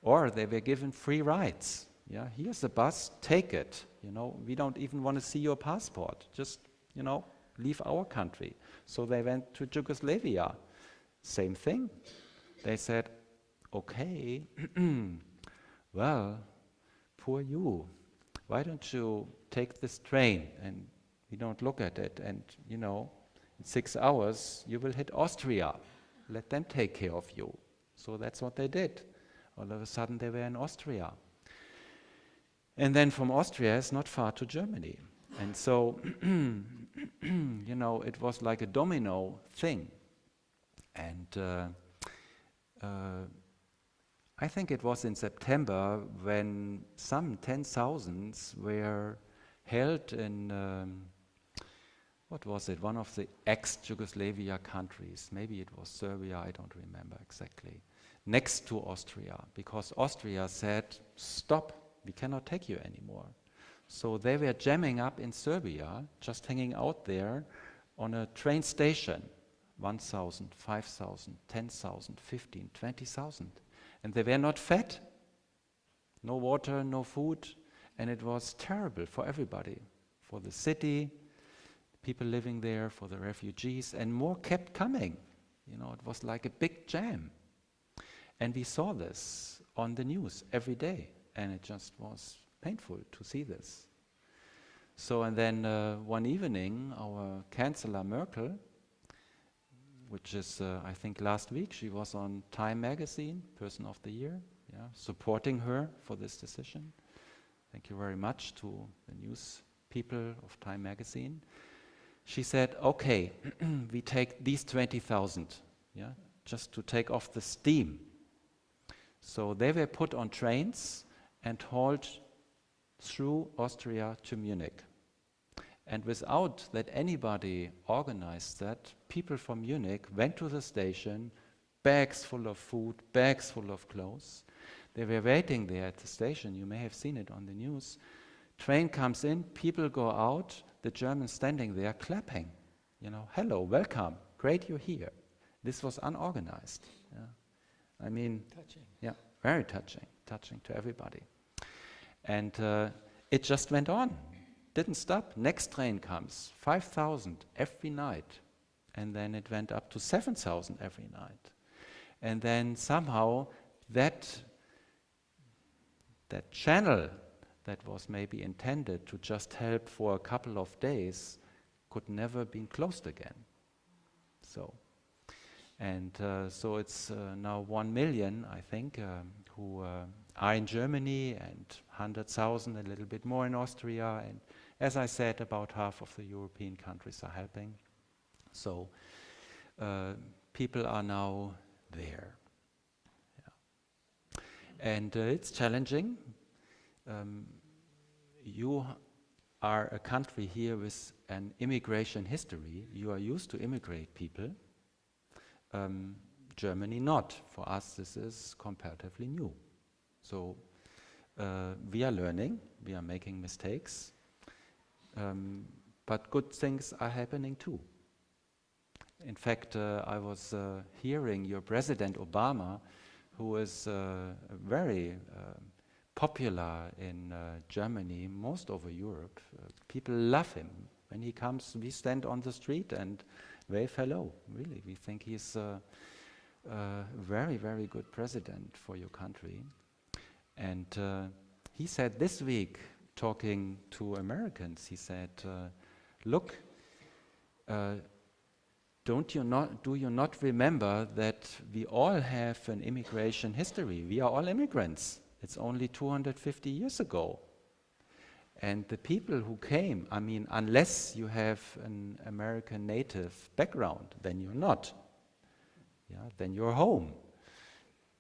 Speaker 2: Or they were given free rides. Yeah, here's a bus, take it. You know, we don't even want to see your passport. Just, you know, leave our country. So they went to Yugoslavia. Same thing. They said, okay, well, poor you. Why don't you take this train and we don't look at it and, you know, in 6 hours you will hit Austria. Let them take care of you. So that's what they did. All of a sudden they were in Austria. And then from Austria it's not far to Germany. And so, you know, it was like a domino thing. And I think it was in September when some 10,000 were held in, what was it, one of the ex-Yugoslavia countries. Maybe it was Serbia, I don't remember exactly. Next to Austria, because Austria said, stop, we cannot take you anymore. So they were jamming up in Serbia, just hanging out there on a train station. 1,000, 5,000, 10,000, 15, 20,000. And they were not fed. No water, no food. And it was terrible for everybody. For the city, people living there, for the refugees, and more kept coming. You know, it was like a big jam. And we saw this on the news every day. And it just was painful to see this. So, and then one evening, our Chancellor Merkel, which is, I think last week, she was on Time magazine, Person of the Year, yeah, supporting her for this decision. Thank you very much to the news people of Time magazine. She said, okay, we take these 20,000, yeah, just to take off the steam. So they were put on trains and hauled through Austria to Munich. And without that anybody organized that, people from Munich went to the station, bags full of food, bags full of clothes. They were waiting there at the station. You may have seen it on the news. Train comes in, people go out, the Germans standing there clapping. You know, hello, welcome, great you're here. This was unorganized. Yeah. I mean, touching. Yeah, very touching to everybody. And it just went on. Didn't stop. Next train comes, 5,000 every night. And then it went up to 7,000 every night. And then somehow that channel that was maybe intended to just help for a couple of days could never be closed again. So, and so it's now 1 million, I think, who are in Germany, and 100,000, a little bit more in Austria, and as I said, about half of the European countries are helping. So people are now there. Yeah. And it's challenging. You are a country here with an immigration history. You are used to immigrate people. Germany not. For us, this is comparatively new. So we are learning, we are making mistakes. But good things are happening too. In fact, I was hearing your President Obama, who is very popular in Germany, most over Europe. People love him. When he comes, we stand on the street and wave hello. Really, we think he's a very, very good president for your country. And he said this week, talking to Americans, he said, look, do you not remember that we all have an immigration history? We are all immigrants. It's only 250 years ago. And the people who came, I mean, unless you have an American native background, then you're not. Yeah, then you're home.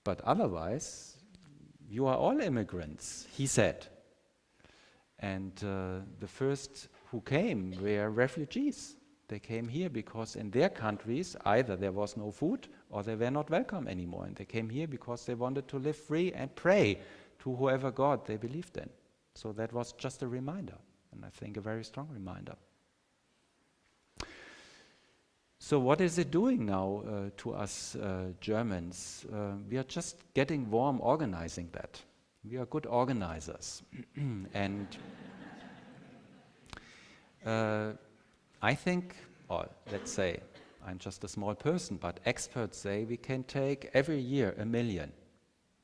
Speaker 2: But otherwise, you are all immigrants, he said. And the first who came were refugees. They came here because in their countries, either there was no food or they were not welcome anymore. And they came here because they wanted to live free and pray to whoever God they believed in. So that was just a reminder, and I think a very strong reminder. So what is it doing now to us Germans? We are just getting warm organizing that. We are good organizers. And I think, or let's say, I'm just a small person, but experts say we can take every year 1 million.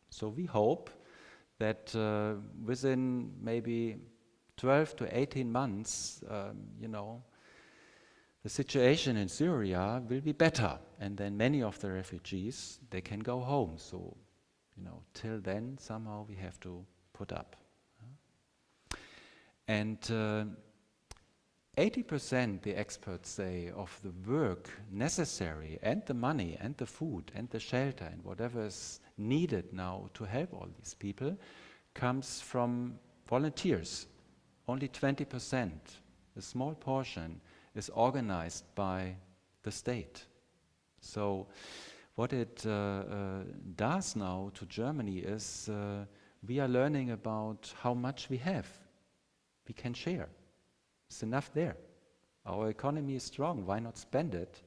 Speaker 2: So we hope that within maybe 12 to 18 months, the situation in Syria will be better, and then many of the refugees, they can go home. So, till then, somehow we have to put up. And 80%, the experts say, of the work necessary, and the money, and the food, and the shelter, and whatever is needed now to help all these people, comes from volunteers. Only 20%, a small portion, is organized by the state. So what it does now to Germany is we are learning about how much we have. We can share. It's enough there. Our economy is strong. Why not spend it?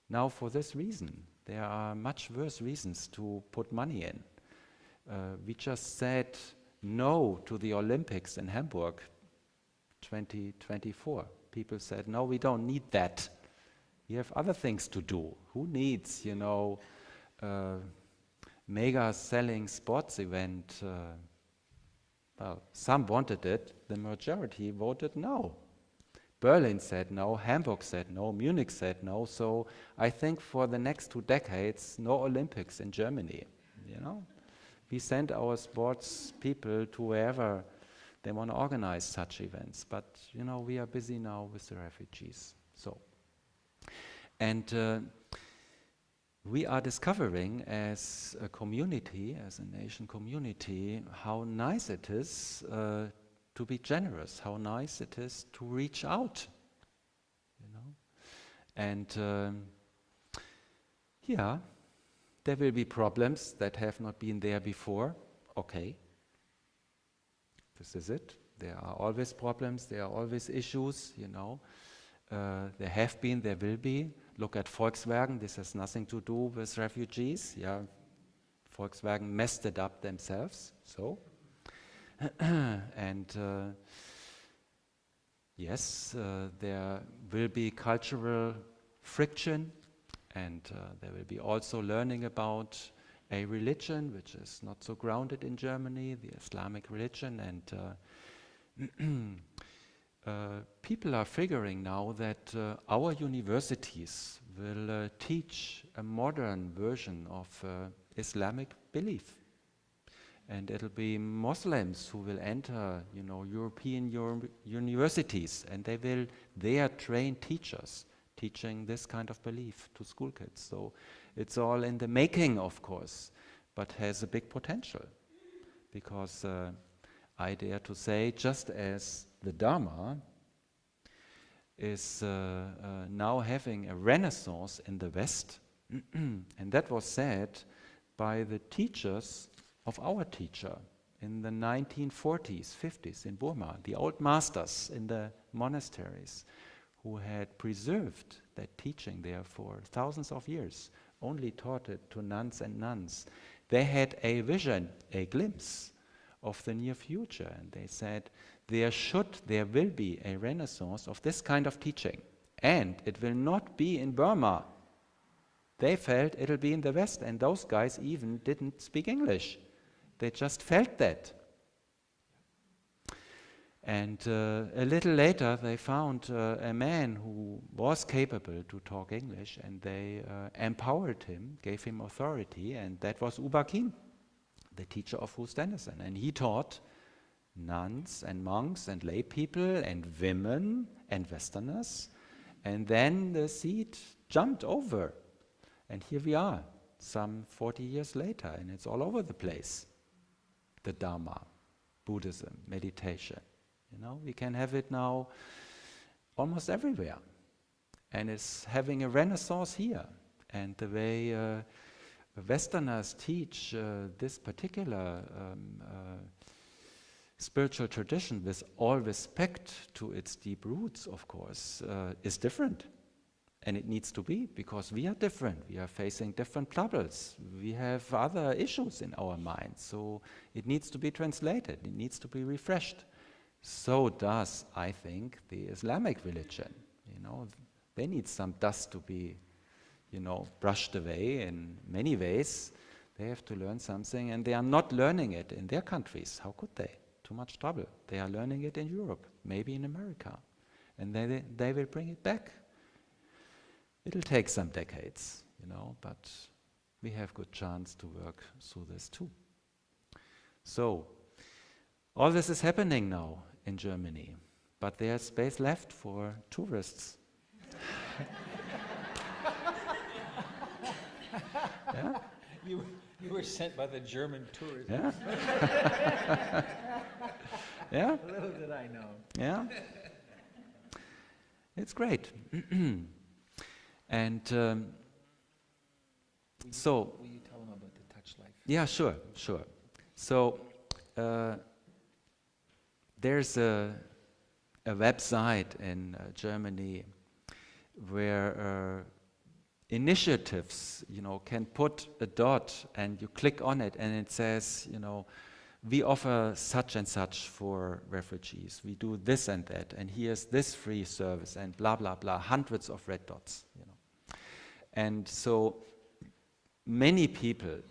Speaker 2: Now for this reason. There are much worse reasons to put money in. We just said no to the Olympics in Hamburg 2024. People said, no, we don't need that. We have other things to do. Who needs, mega selling sports event? Well, some wanted it. The majority voted no. Berlin said no, Hamburg said no, Munich said no. So I think for the next 2 decades, no Olympics in Germany. We send our sports people to wherever they want to organize such events. But we are busy now with the refugees. So, and we are discovering as a community, as a nation community, how nice it is to be generous, how nice it is to reach out, And there will be problems that have not been there before. Okay, this is it. There are always problems, there are always issues, There have been, there will be. Look at Volkswagen, this has nothing to do with refugees. Volkswagen messed it up themselves, so. And yes, there will be cultural friction, and there will be also learning about a religion which is not so grounded in Germany, the Islamic religion, and people are figuring now that our universities will teach a modern version of Islamic belief. And it'll be Muslims who will enter, European universities, and they will there train teachers teaching this kind of belief to school kids. So it's all in the making, of course, but has a big potential, because I dare to say, just as the Dharma is now having a renaissance in the West, and that was said by the teachers of our teacher in the 1940s, 50s in Burma, the old masters in the monasteries who had preserved that teaching there for thousands of years, only taught it to nuns and nuns. They had a vision, a glimpse of the near future, and they said there will be a renaissance of this kind of teaching, and it will not be in Burma. They felt it'll be in the West, and those guys even didn't speak English. they just felt that. And a little later, they found a man who was capable to talk English, and they empowered him, gave him authority, and that was Uba Khin, the teacher of Hu Stenderson. And he taught nuns and monks and lay people and women and Westerners. And then the seed jumped over. And here we are, some 40 years later, and it's all over the place. The Dharma, Buddhism, meditation. You know, we can have it now almost everywhere. And it's having a renaissance here. And the way Westerners teach this particular spiritual tradition, with all respect to its deep roots, of course, is different. And it needs to be, because we are different. We are facing different troubles. We have other issues in our minds. So it needs to be translated. It needs to be refreshed. So does, I think, the Islamic religion. You know, they need some dust to be, you know, brushed away in many ways. They have to learn something, and they are not learning it in their countries. How could they? Too much trouble. They are learning it in Europe, maybe in America. And they will bring it back. It'll take some decades, you know, but we have good chance to work through this too. So, all this is happening now in Germany, but there's space left for tourists. Yeah?
Speaker 1: You were sent by the German tourism.
Speaker 2: Yeah? Yeah?
Speaker 1: Little did I know.
Speaker 2: Yeah? It's great. And so...
Speaker 1: Will you tell them about the Touch Life?
Speaker 2: Yeah, sure. So, there's a website in Germany where initiatives, you know, can put a dot and you click on it and it says, you know, we offer such and such for refugees. We do this and that, and here's this free service, and blah blah blah. Hundreds of red dots, you know. And so many people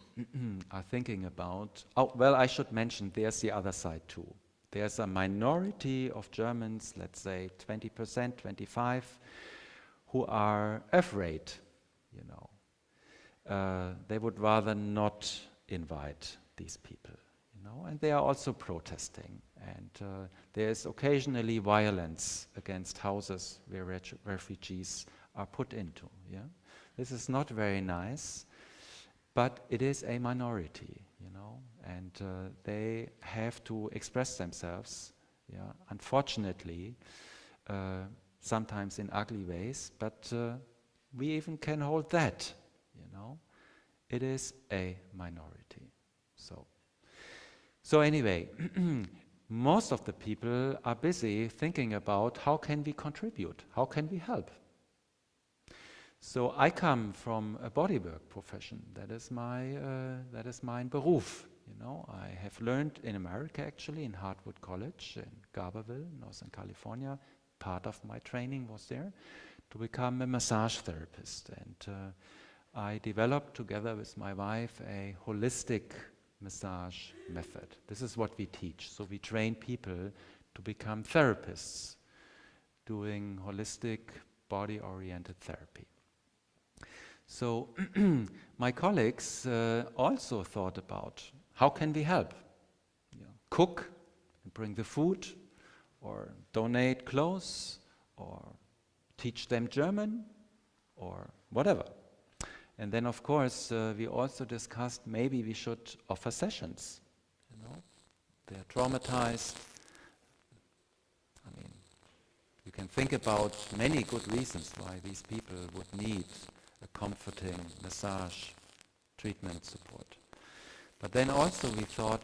Speaker 2: are thinking about. Oh well, I should mention there's the other side too. There's a minority of Germans, let's say 20%, 25%, who are afraid. You know, they would rather not invite these people. You know, and they are also protesting, and there is occasionally violence against houses where refugees are put into. Yeah, this is not very nice, but it is a minority, you know, and they have to express themselves. Yeah, unfortunately, sometimes in ugly ways, but we even can hold that. You know, it is a minority. So anyway, most of the people are busy thinking about how can we contribute, how can we help. So I come from a bodywork profession. That is my Beruf. You know, I have learned in America, actually, in Hartwood College in Garberville, Northern California. Part of my training was there to become a massage therapist, and I developed together with my wife a holistic massage method. This is what we teach. So we train people to become therapists, doing holistic, body-oriented therapy. So my colleagues also thought about how can we help? You know, cook and bring the food, or donate clothes, or teach them German, or whatever. And then, of course, we also discussed maybe we should offer sessions. You know, they're traumatized. I mean, you can think about many good reasons why these people would need a comforting massage treatment support. But then also we thought,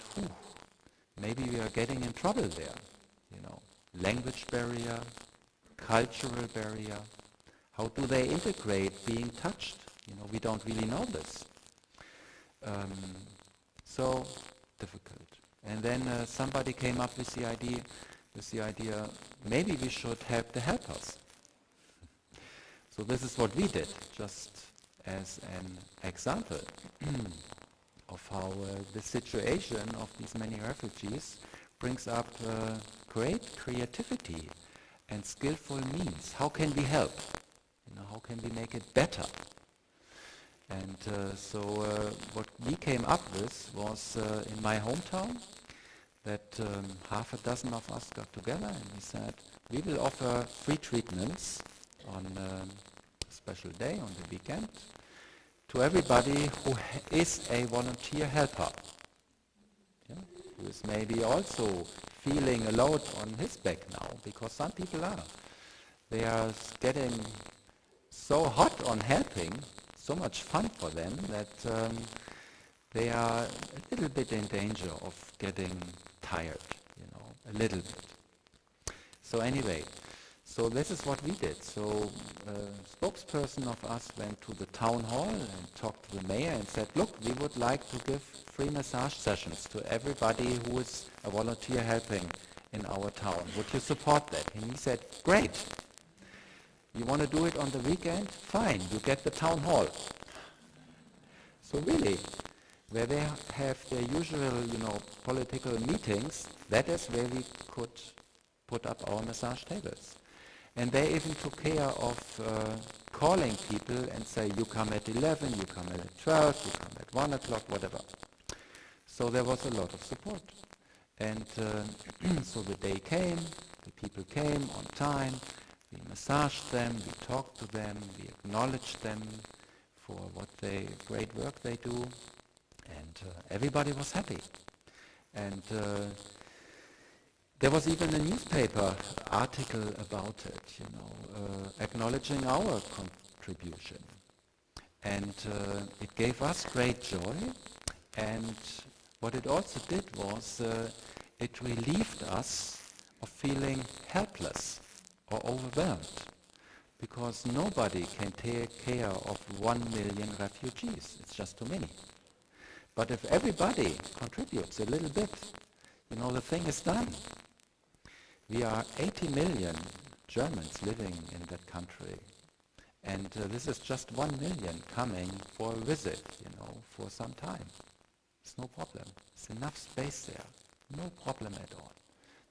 Speaker 2: maybe we are getting in trouble there. You know, language barrier, cultural barrier. How do they integrate being touched? You know, we don't really know this. So difficult. And then somebody came up with the idea, maybe we should have the helpers. So this is what we did, just as an example. of how the situation of these many refugees brings up great creativity and skillful means. How can we help? How can we make it better? And so what we came up with was in my hometown that half a dozen of us got together and we said we will offer free treatments on a special day, on the weekend, to everybody who is a volunteer helper, yeah? Who is maybe also feeling a load on his back now, because some people are. They are getting so hot on helping, so much fun for them, that they are a little bit in danger of getting tired, a little bit. So anyway, so this is what we did. So a spokesperson of us went to the town hall and talked to the mayor and said, look, we would like to give free massage sessions to everybody who is a volunteer helping in our town. Would you support that? And he said, great. You want to do it on the weekend? Fine, you get the town hall. So really, where they have their usual, political meetings, that is where we could put up our massage tables. And they even took care of calling people and say, you come at 11, you come at 12, you come at 1 o'clock, whatever. So there was a lot of support. And so the day came, the people came on time, we massaged them, we talked to them, we acknowledged them for what great work they do, and everybody was happy. And there was even a newspaper article about it, acknowledging our contribution. And it gave us great joy, and what it also did was it relieved us of feeling helpless or overwhelmed, because nobody can take care of 1 million refugees. It's just too many. But if everybody contributes a little bit, the thing is done. We are 80 million Germans living in that country. And this is just 1 million coming for a visit, for some time. It's no problem. It's enough space there. No problem at all.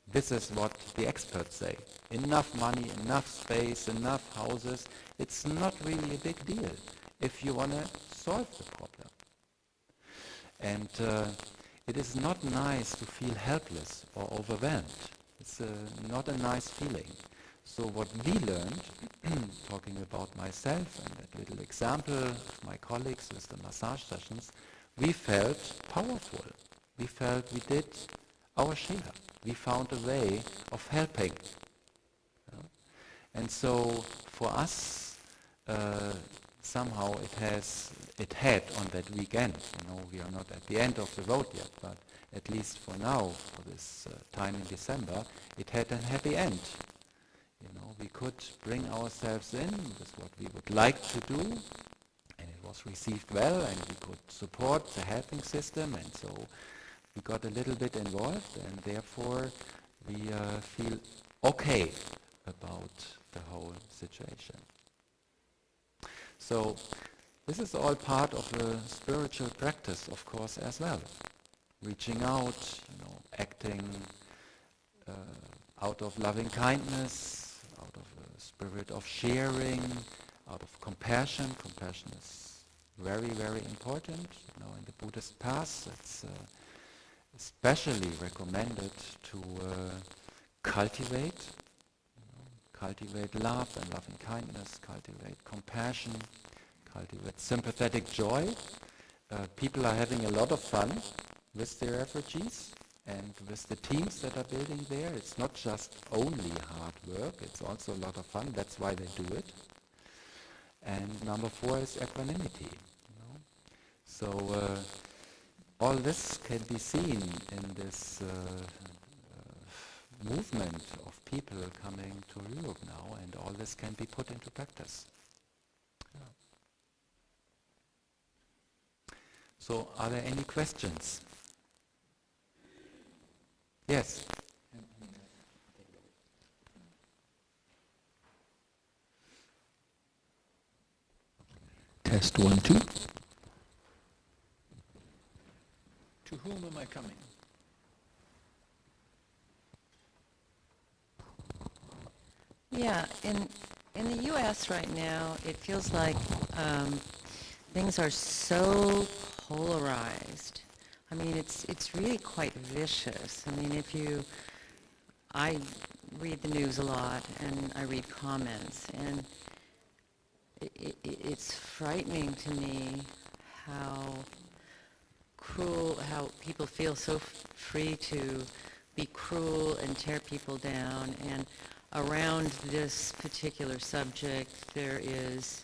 Speaker 2: This is what the experts say. Enough money, enough space, enough houses. It's not really a big deal if you want to solve the problem. And it is not nice to feel helpless or overwhelmed. It's not a nice feeling. So what we learned, talking about myself and that little example of my colleagues with the massage sessions, we felt powerful. We felt we did our share. We found a way of helping. And so for us, somehow it had on that weekend, we are not at the end of the road yet, but at least for now, for this time in December, it had a happy end. We could bring ourselves in with what we would like to do, and it was received well, and we could support the helping system, and so we got a little bit involved, and therefore we feel okay about the whole situation. So this is all part of the spiritual practice, of course, as well. Reaching out, acting out of loving kindness, out of a spirit of sharing, out of compassion. Compassion is very, very important. In the Buddhist path, it's especially recommended to cultivate love and loving kindness, cultivate compassion, cultivate sympathetic joy. People are having a lot of fun with the refugees and with the teams that are building there. It's not just only hard work, it's also a lot of fun. That's why they do it. And number 4 is equanimity. So all this can be seen in this movement of people coming to Europe now, and all this can be put into practice. Yeah. So are there any questions? Yes.
Speaker 4: Test 1, 2.
Speaker 1: coming.
Speaker 4: Yeah, in the U.S. right now, it feels like things are so polarized. I mean, it's really quite vicious. I mean, I read the news a lot and I read comments, and it's frightening to me how cruel, how people feel so free to be cruel and tear people down. And around this particular subject, there is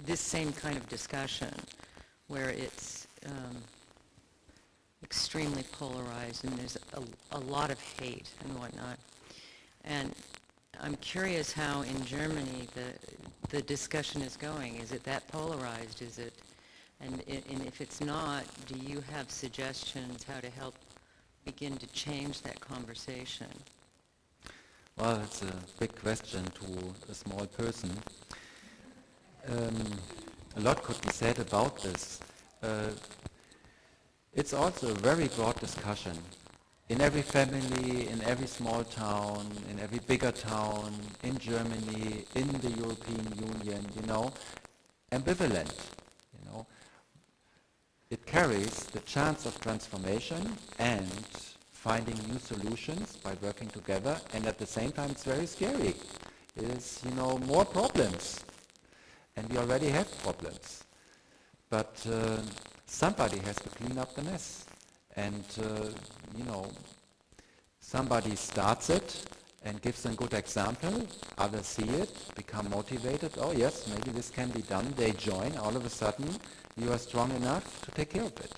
Speaker 4: this same kind of discussion where it's extremely polarized and there's a lot of hate and whatnot. And I'm curious how in Germany the discussion is going. Is it that polarized? Is it, and if it's not, do you have suggestions how to help begin to change that conversation?
Speaker 2: Well, it's a big question to a small person. A lot could be said about this. It's also a very broad discussion. In every family, in every small town, in every bigger town, in Germany, in the European Union, ambivalent, It carries the chance of transformation and finding new solutions by working together, and at the same time it's very scary. It is, more problems. And we already have problems. But somebody has to clean up the mess. And, somebody starts it and gives a good example. Others see it, become motivated. Oh yes, maybe this can be done. They join. All of a sudden, you are strong enough to take care of it.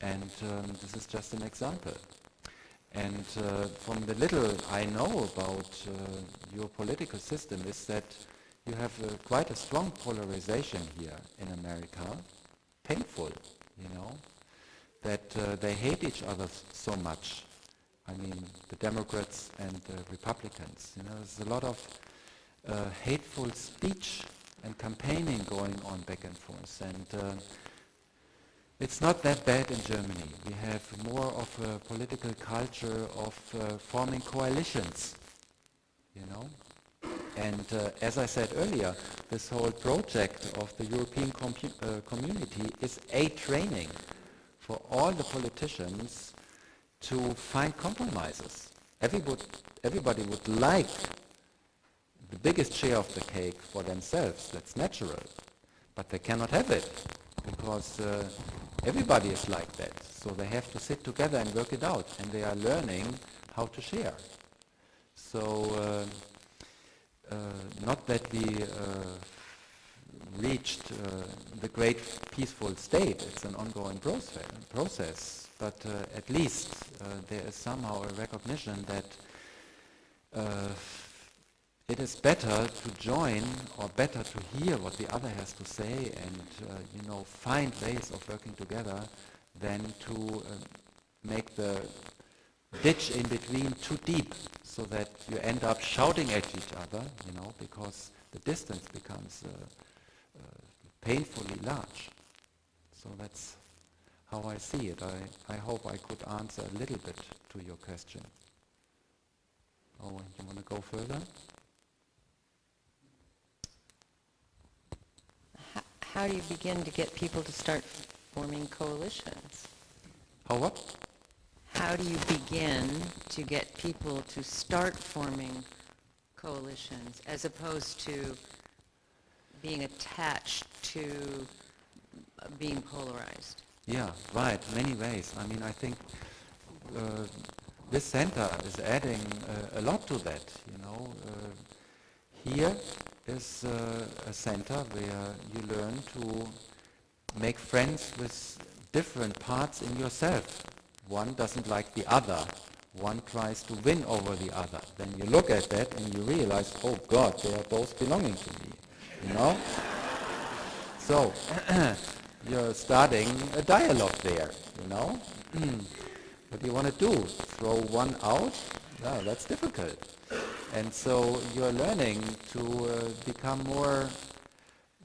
Speaker 2: And this is just an example. And from the little I know about your political system is that you have quite a strong polarization here in America. Painful, that they hate each other so much. I mean, the Democrats and the Republicans. There's a lot of hateful speech and campaigning going on back and forth. And it's not that bad in Germany. We have more of a political culture of forming coalitions, And as I said earlier, this whole project of the European community is a training for all the politicians to find compromises. Everybody would like the biggest share of the cake for themselves. That's natural. But they cannot have it because everybody is like that. So they have to sit together and work it out. And they are learning how to share. So not that we reached the great peaceful state. It's an ongoing process. But at least there is somehow a recognition that it is better to join or better to hear what the other has to say and find ways of working together than to make the ditch in between too deep so that you end up shouting at each other, because the distance becomes painfully large. So that's how I see it. I hope I could answer a little bit to your question. Oh, you want to go further?
Speaker 4: How do you begin to get people to start forming coalitions?
Speaker 2: How what?
Speaker 4: How do you begin to get people to start forming coalitions as opposed to being attached to being polarized?
Speaker 2: Yeah, right, many ways. I mean, I think this center is adding a lot to that, Here is a center where you learn to make friends with different parts in yourself. One doesn't like the other. One tries to win over the other. Then you look at that and you realize, oh God, they are both belonging to me, So, you're starting a dialogue there, What do you want to do? Throw one out? No, that's difficult. And so you're learning to become more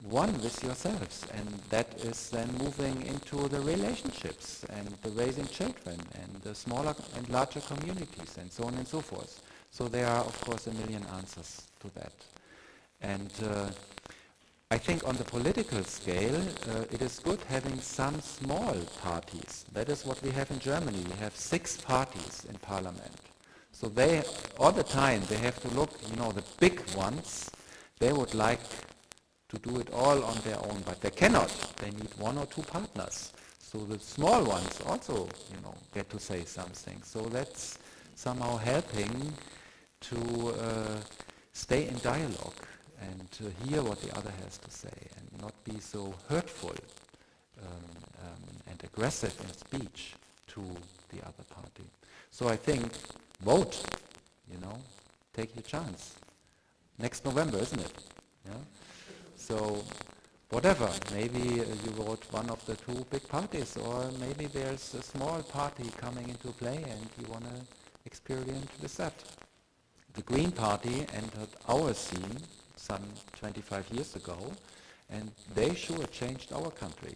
Speaker 2: one with yourselves, and that is then moving into the relationships and the raising children and the smaller and larger communities and so on and so forth. So there are, of course, a million answers to that. And I think on the political scale, it is good having some small parties. That is what we have in Germany. We have 6 parties in parliament. So they, all the time, they have to look, the big ones, they would like to do it all on their own, but they cannot. They need 1 or 2 partners. So the small ones also, get to say something. So that's somehow helping to stay in dialogue and to hear what the other has to say and not be so hurtful and aggressive in speech to the other party. So I think vote, take your chance. Next November, isn't it? Yeah? So whatever, maybe you vote one of the 2 big parties, or maybe there's a small party coming into play and you want to experiment with that. The Green Party entered our scene some 25 years ago, and they sure changed our country.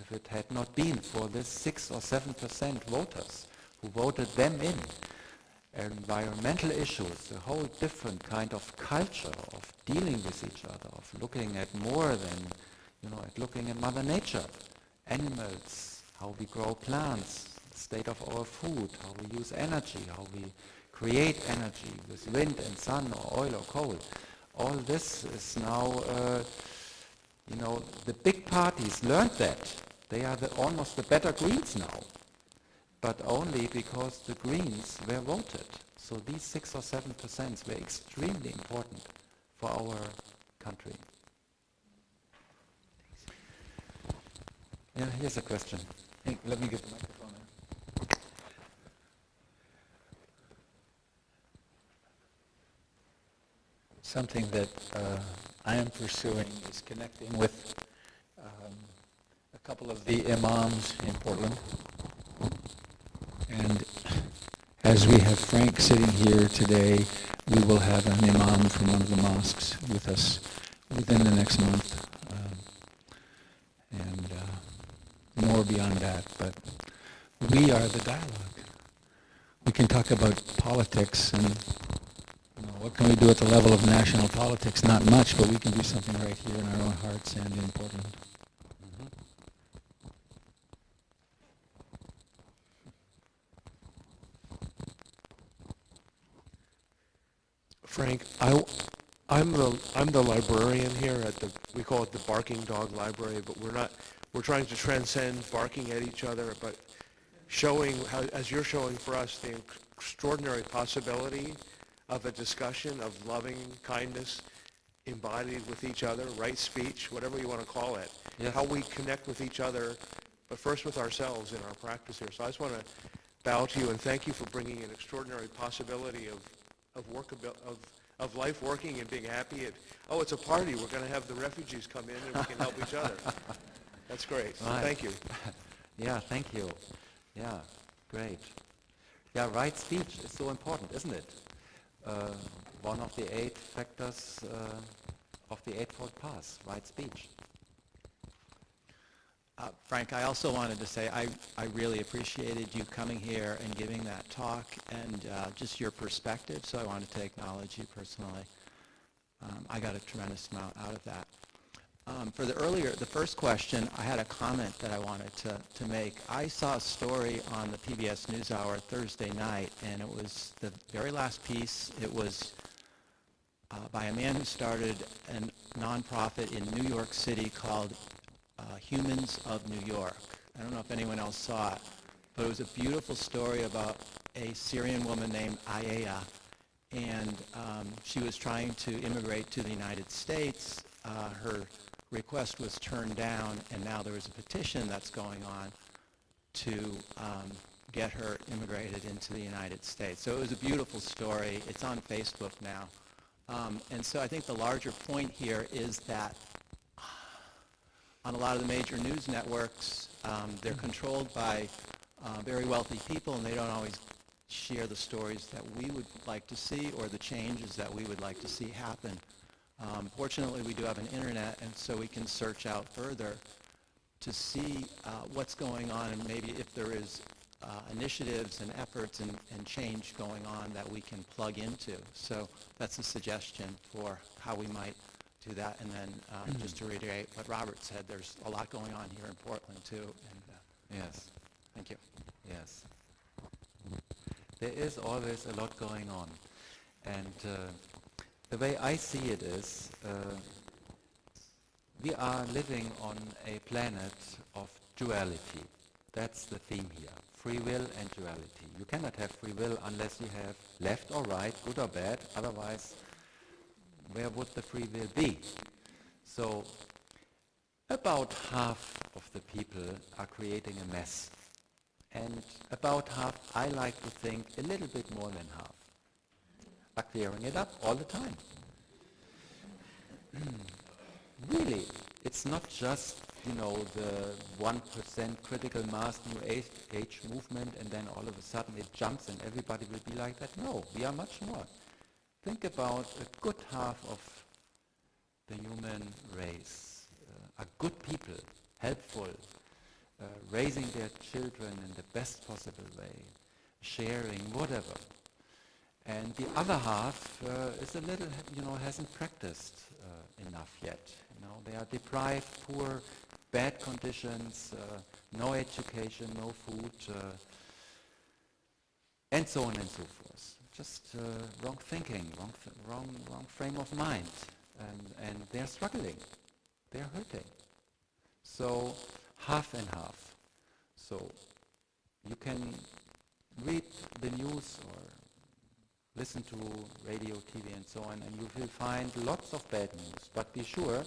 Speaker 2: If it had not been for this 6 or 7% voters who voted them in, environmental issues, a whole different kind of culture of dealing with each other, of looking at more than, at looking at Mother Nature, animals, how we grow plants, the state of our food, how we use energy, how we create energy with wind and sun or oil or coal. All this is now, the big parties learned that. They are almost the better Greens now, but only because the Greens were voted. So these 6 or 7% were extremely important for our country. Yeah, here's a question.
Speaker 1: Hey, let me get the microphone there. Something that I am pursuing is connecting with a couple of the imams in Portland. And as we have Frank sitting here today, we will have an imam from one of the mosques with us within the next month. And more beyond that, but we are the dialogue. We can talk about politics and what can we do at the level of national politics? Not much, but we can do something right here in our own hearts and in Portland.
Speaker 5: Frank, I'm the librarian here at we call it the Barking Dog Library, but we're trying to transcend barking at each other, but showing how, as you're showing for us, the extraordinary possibility of a discussion of loving kindness embodied with each other, right speech, whatever you want to call it,
Speaker 2: Yes.
Speaker 5: how we connect with each other, but first with ourselves in our practice here. So I just want to bow to you and thank you for bringing an extraordinary possibility of life working and being happy. It's a party. We're going to have the refugees come in and we can help each other. That's great. So
Speaker 2: Right.
Speaker 5: thank you.
Speaker 2: Yeah, thank you. Yeah, great. Yeah, right speech is so important, isn't it? One of the 8 factors of the Eightfold Path, right speech.
Speaker 6: Frank, I also wanted to say I really appreciated you coming here and giving that talk and just your perspective, so I wanted to acknowledge you personally. I got a tremendous amount out of that. For the first question, I had a comment that I wanted to make. I saw a story on the PBS NewsHour Thursday night, and it was the very last piece. It was by a man who started a nonprofit in New York City called Humans of New York. I don't know if anyone else saw it, but it was a beautiful story about a Syrian woman named Aya, and she was trying to immigrate to the United States. Her request was turned down, and now there is a petition that's going on to get her immigrated into the United States. So it was a beautiful story. It's on Facebook now. And so I think the larger point here is that on a lot of the major news networks, they're controlled by very wealthy people, and they don't always share the stories that we would like to see or the changes that we would like to see happen Fortunately, we do have an internet, and so we can search out further to see what's going on, and maybe if there is initiatives and efforts and change going on that we can plug into. So that's a suggestion for how we might do that. And then just to reiterate what Robert said, there's a lot going on here in Portland too. And
Speaker 2: Yes,
Speaker 6: thank you.
Speaker 2: yes. There is always a lot going on. And the way I see it is, we are living on a planet of duality. That's the theme here. Free will and duality. You cannot have free will unless you have left or right, good or bad. Otherwise, where would the free will be? So, about half of the people are creating a mess. And about half, I like to think, a little bit more than half, are clearing it up all the time. Really, it's not just, the 1% critical mass new age movement and then all of a sudden it jumps and everybody will be like that. No, we are much more. Think about a good half of the human race are good people, helpful, raising their children in the best possible way, sharing, whatever. And the other half is a little, hasn't practiced enough yet. They are deprived, poor, bad conditions, no education, no food, and so on and so forth. Just wrong thinking, wrong frame of mind, and they're struggling, they're hurting. So half and half. So you can read the news or listen to radio, TV, and so on, and you will find lots of bad news. But be sure,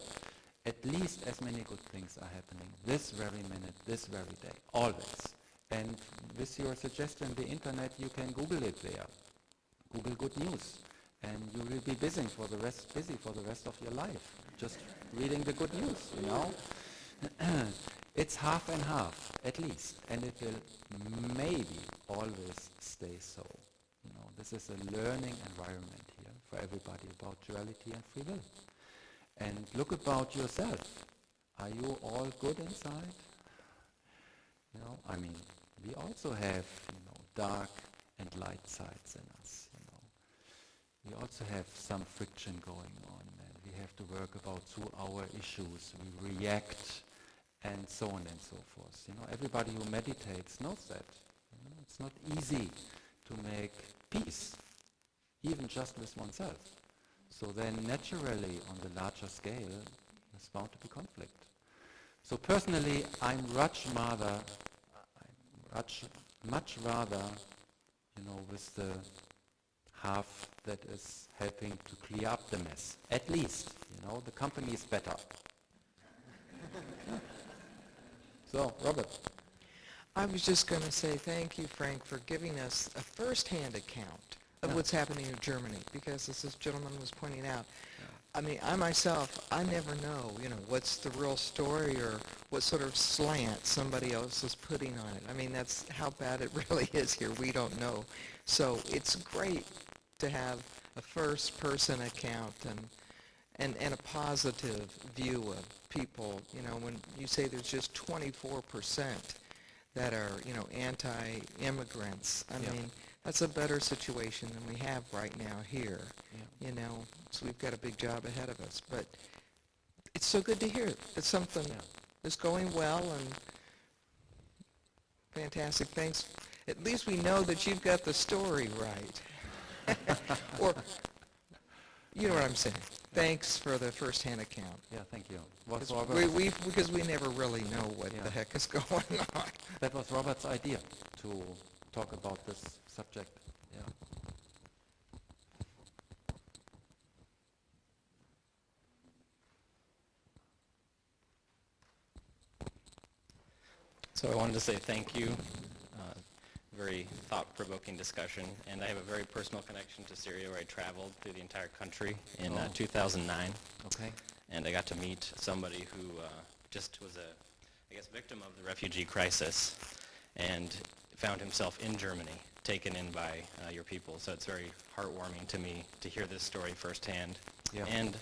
Speaker 2: at least as many good things are happening this very minute, this very day, always. And with your suggestion, the internet, you can Google it there. Google good news, and you will be busy for the rest of your life, just reading the good news. It's half and half, at least, and it will maybe always stay so. This is a learning environment here for everybody about duality and free will. And look about yourself. Are you all good inside? We also have, dark and light sides in us. We also have some friction going on, and we have to work about through our issues. We react, and so on and so forth. Everybody who meditates knows that. It's not easy to make peace, even just with oneself. So then naturally, on the larger scale, there's bound to be conflict. So personally, I'm much rather, with the half that is helping to clear up the mess. At least, the company is better. So, Robert.
Speaker 7: I was just going to say thank you, Frank, for giving us a first-hand account of what's happening in Germany, because as this gentleman was pointing out, I myself, I never know, what's the real story or what sort of slant somebody else is putting on it. That's how bad it really is here. We don't know. So it's great to have a first-person account and a positive view of people. When you say there's just 24% that are, anti-immigrants. That's a better situation than we have right now here. So we've got a big job ahead of us. But it's so good to hear that something is going well, and fantastic. Thanks. At least we know that you've got the story right. Or, you know what I'm saying. Thanks for the first-hand account.
Speaker 2: Yeah, thank you.
Speaker 7: Because we never really know what the heck is going on.
Speaker 2: That was Robert's idea to talk about this subject. Yeah.
Speaker 8: So I wanted to say thank you. Very thought-provoking discussion, and I have a very personal connection to Syria, where I traveled through the entire country in 2009.
Speaker 2: Okay.
Speaker 8: And I got to meet somebody who just was victim of the refugee crisis, and found himself in Germany, taken in by your people. So it's very heartwarming to me to hear this story firsthand.
Speaker 2: Yeah.
Speaker 8: And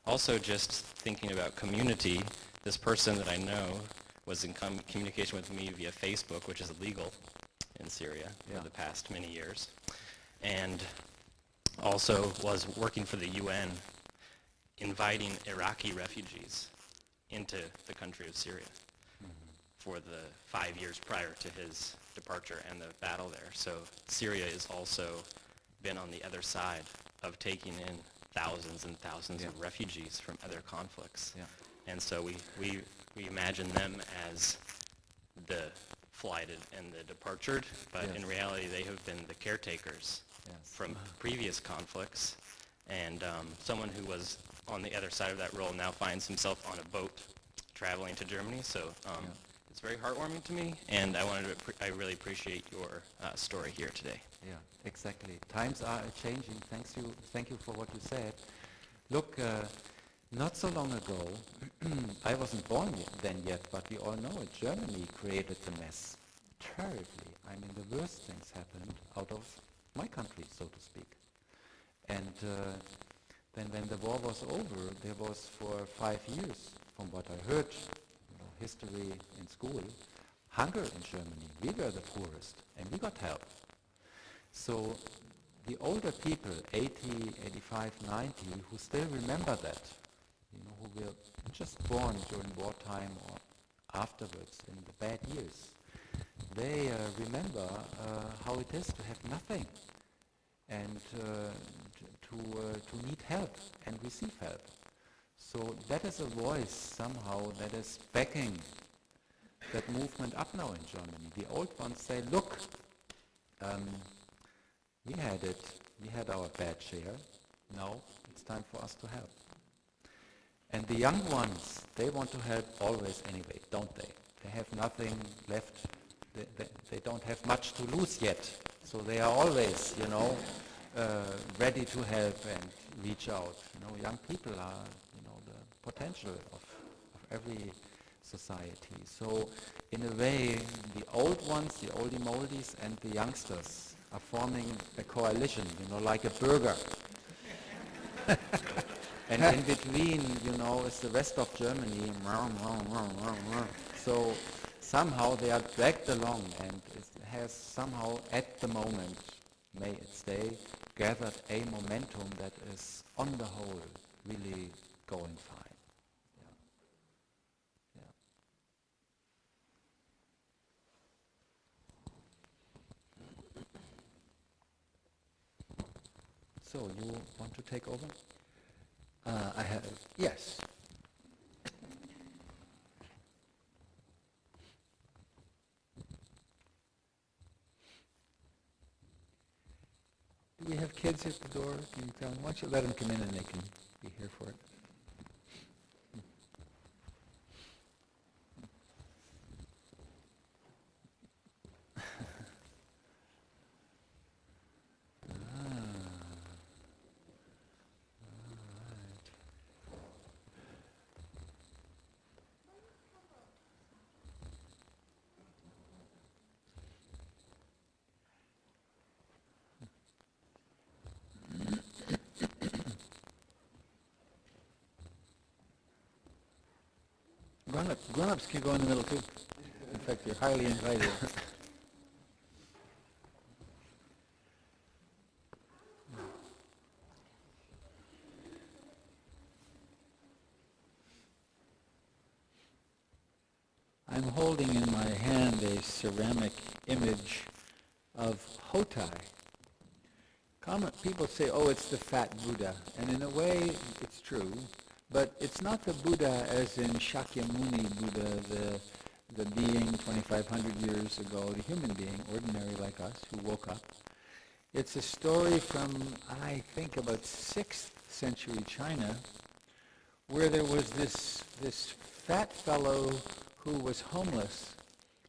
Speaker 8: Also, just thinking about community, this person that I know was in communication with me via Facebook, which is illegal in Syria for the past many years, and also was working for the UN, inviting Iraqi refugees into the country of Syria for the 5 years prior to his departure and the battle there. So Syria has also been on the other side of taking in thousands and thousands of refugees from other conflicts. And so we imagine them as the flighted and the departured, but in reality they have been the caretakers from previous conflicts. And someone who was on the other side of that role now finds himself on a boat traveling to Germany. So it's very heartwarming to me, and I really appreciate your story here today.
Speaker 2: Yeah, exactly. Times are changing. Thank you for what you said. Look, not so long ago, I wasn't born then yet, but we all know it. Germany created the mess terribly. I mean, the worst things happened out of my country, so to speak. And then when the war was over, there was for 5 years, from what I heard, history in school, hunger in Germany. We were the poorest, and we got help. So the older people, 80, 85, 90, who still remember that, who were just born during wartime or afterwards in the bad years, they remember how it is to have nothing and to need help and receive help. So that is a voice somehow that is backing that movement up now in Germany. The old ones say, look, we had it, we had our bad share, now it's time for us to help. And the young ones, they want to help always anyway, don't they? They have nothing left, they don't have much to lose yet, so they are always, ready to help and reach out. Young people are, the potential of every society. So in a way, the old ones, the oldie moldies, and the youngsters are forming a coalition, like a burger. And in between, is the rest of Germany. So somehow they are dragged along, and it has somehow, at the moment, may it stay, gathered a momentum that is, on the whole, really going fine. So you want to take over?
Speaker 1: I have, yes. Do we have kids at the door? Can you tell them? Why don't you let them come in and they can be here for it? Grown-ups can go in the middle too. In fact, you're highly invited. I'm holding in my hand a ceramic image of Hotai. People say, oh, it's the fat Buddha, and in a way, it's true. But it's not the Buddha as in Shakyamuni Buddha, the being 2,500 years ago, the human being, ordinary like us, who woke up. It's a story from, I think, about 6th century China, where there was this fat fellow who was homeless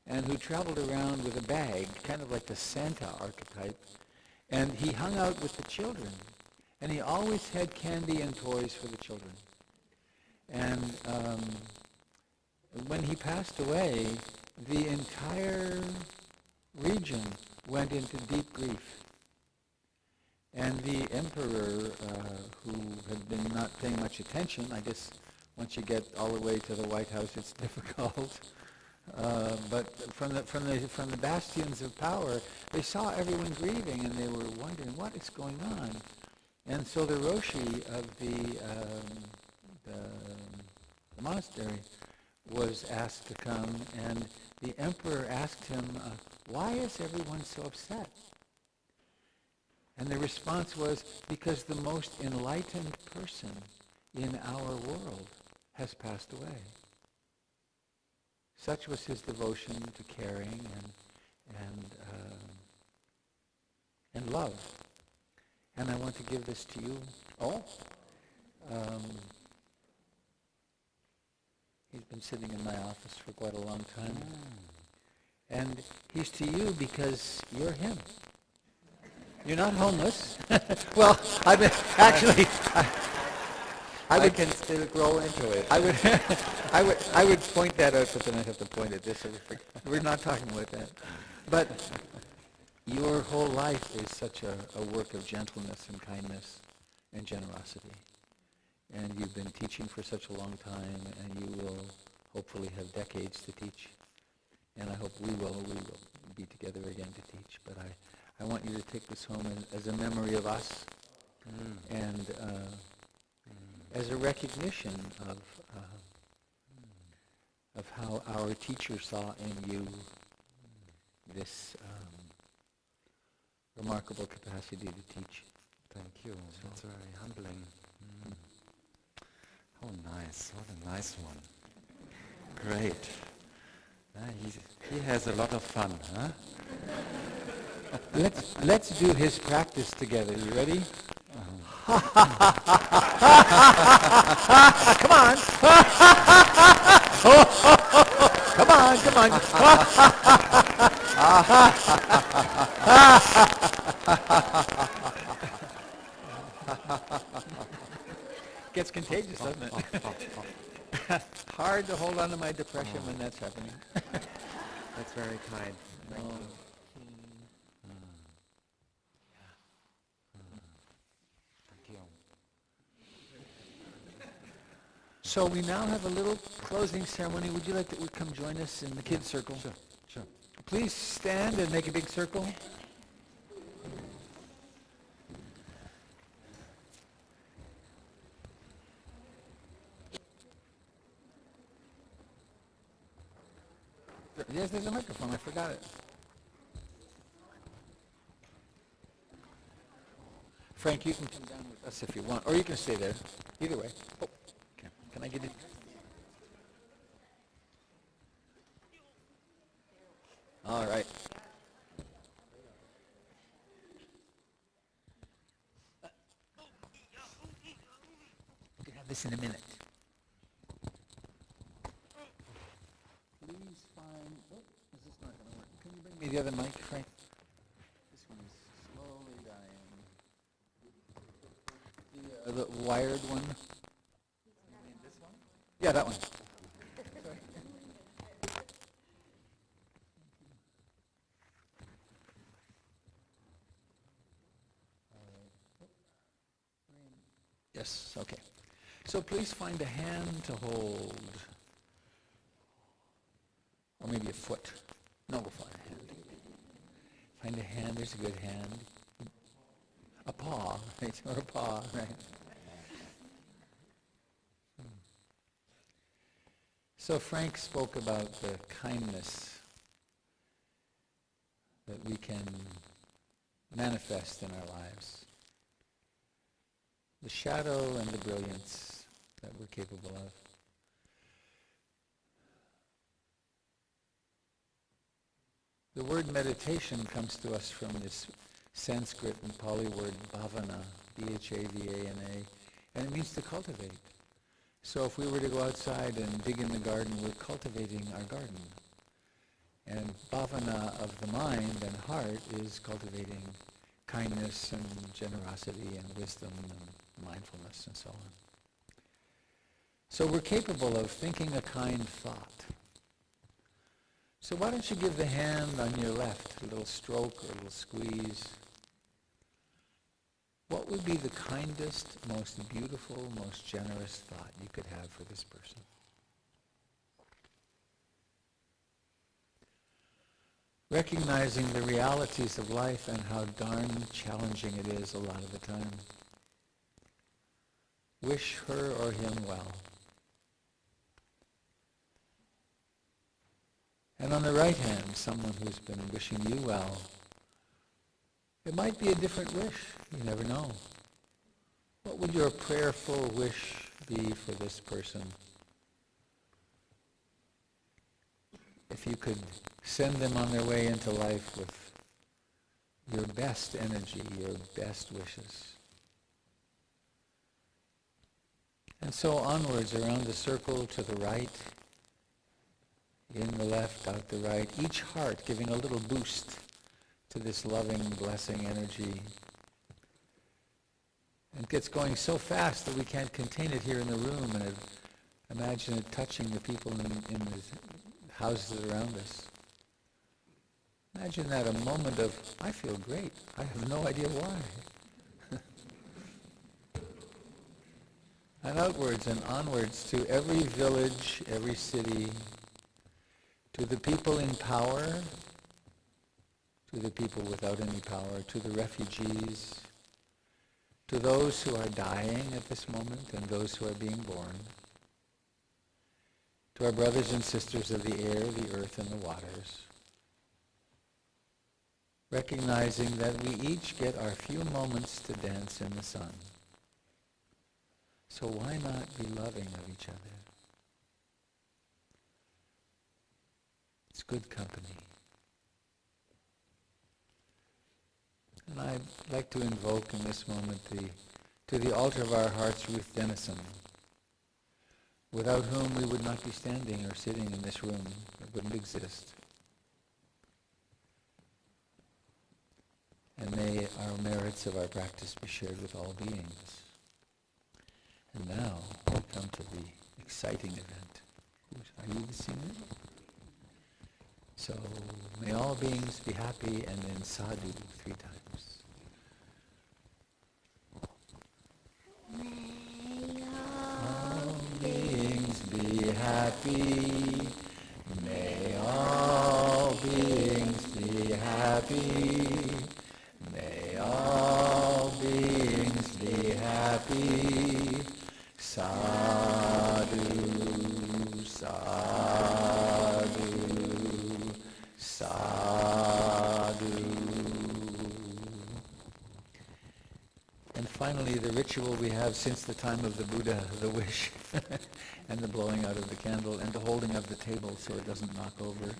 Speaker 1: and who traveled around with a bag, kind of like the Santa archetype, and he hung out with the children, and he always had candy and toys for the children. And when he passed away, the entire region went into deep grief. And the emperor, who had been not paying much attention, I guess once you get all the way to the White House, it's difficult. But from the bastions of power, they saw everyone grieving, and they were wondering what is going on. And so the Roshi of the monastery was asked to come, and the emperor asked him, "Why is everyone so upset?" And the response was, "Because the most enlightened person in our world has passed away." Such was his devotion to caring and love. And I want to give this to you. He's been sitting in my office for quite a long time. And he's to you because you're him. You're not homeless. Well, I mean, actually, I can still grow into it. I would point that out, but then I'd have to point at this. We're not talking about that. But your whole life is such a work of gentleness and kindness and generosity. And you've been teaching for such a long time, and you will hopefully have decades to teach. And I hope we will be together again to teach. But I want you to take this home as a memory of us, and as a recognition of how our teacher saw in you this remarkable capacity to teach.
Speaker 2: Thank you. That's very humbling. Oh, nice. What a nice one. Great. He has a lot of fun, huh?
Speaker 1: Let's do his practice together. You ready? Come on. Come on, come on. Gets contagious, doesn't it? Hard to hold on to my depression when that's happening.
Speaker 2: That's very kind. Thank you. Thank you.
Speaker 1: So we now have a little closing ceremony. Would you like to come join us in the kids' circle?
Speaker 2: Sure.
Speaker 1: Please stand and make a big circle. Yes, there's a microphone. I forgot it. Frank, you can come down with us if you want, or you can stay there. Either way. Oh, okay. Can I get it? All right. You can have this in a minute. Please find. Oh, is this not going to work? Can you bring me the other mic, Frank? This one is slowly dying. The wired one. You mean this one? Yeah, that one. Sorry. Yes, okay. So please find a hand to hold. Or maybe a foot. No, we'll find a hand. Find a hand, there's a good hand. A paw, right? Or a paw, right? So Frank spoke about the kindness that we can manifest in our lives. The shadow and the brilliance that we're capable of. The word meditation comes to us from this Sanskrit and Pali word bhavana, B-H-A-V-A-N-A, and it means to cultivate. So if we were to go outside and dig in the garden, we're cultivating our garden. And bhavana of the mind and heart is cultivating kindness and generosity and wisdom and mindfulness and so on. So we're capable of thinking a kind thought. So why don't you give the hand on your left a little stroke or a little squeeze? what would be the kindest, most beautiful, most generous thought you could have for this person? Recognizing the realities of life and how darn challenging it is a lot of the time. Wish her or him well. And on the right hand, someone who's been wishing you well. It might be a different wish. You never know. What would your prayerful wish be for this person? If you could send them on their way into life with your best energy, your best wishes. And so onwards around the circle to the right, in the left, out the right, each heart giving a little boost to this loving, blessing energy. It gets going so fast that we can't contain it here in the room, and imagine it touching the people in the houses around us. Imagine that, a moment of, I feel great. I have no idea why. And outwards and onwards to every village, every city, to the people in power, to the people without any power, to the refugees, to those who are dying at this moment and those who are being born, to our brothers and sisters of the air, the earth, and the waters, recognizing that we each get our few moments to dance in the sun. So why not be loving of each other? It's good company. And I'd like to invoke in this moment to the altar of our hearts Ruth Dennison, without whom we would not be standing or sitting in this room. It wouldn't exist. And may our merits of our practice be shared with all beings. And now we come to the exciting event. Are you the singer? So may all beings be happy, and then sadhu 3 times. May all beings be happy. May all beings be happy. May all beings be happy. Sadhu, sadhu, sadhu. And finally, the ritual we have since the time of the Buddha, the wish, and the blowing out of the candle, and the holding of the table so it doesn't knock over.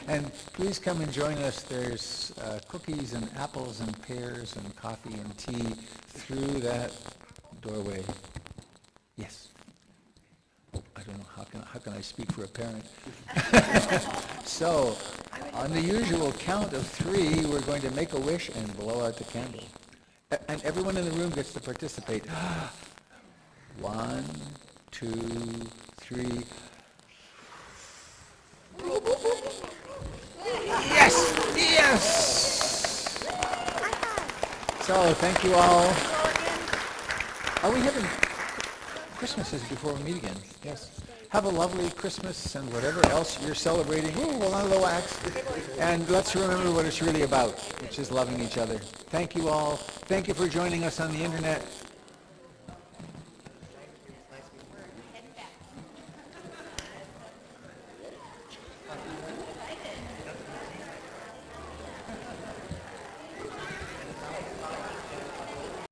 Speaker 1: And please come and join us. There's cookies and apples and pears and coffee and tea through that doorway. Yes. I don't know, how can I speak for a parent? So, on the usual count of 3, we're going to make a wish and blow out the candle. And everyone in the room gets to participate. 1, 2, 3. Yes! Yes! So, thank you all. Are we having Christmases before we meet again? Yes. Have a lovely Christmas and whatever else you're celebrating. Ooh, well, not a little axe. And let's remember what it's really about, which is loving each other. Thank you all. Thank you for joining us on the internet.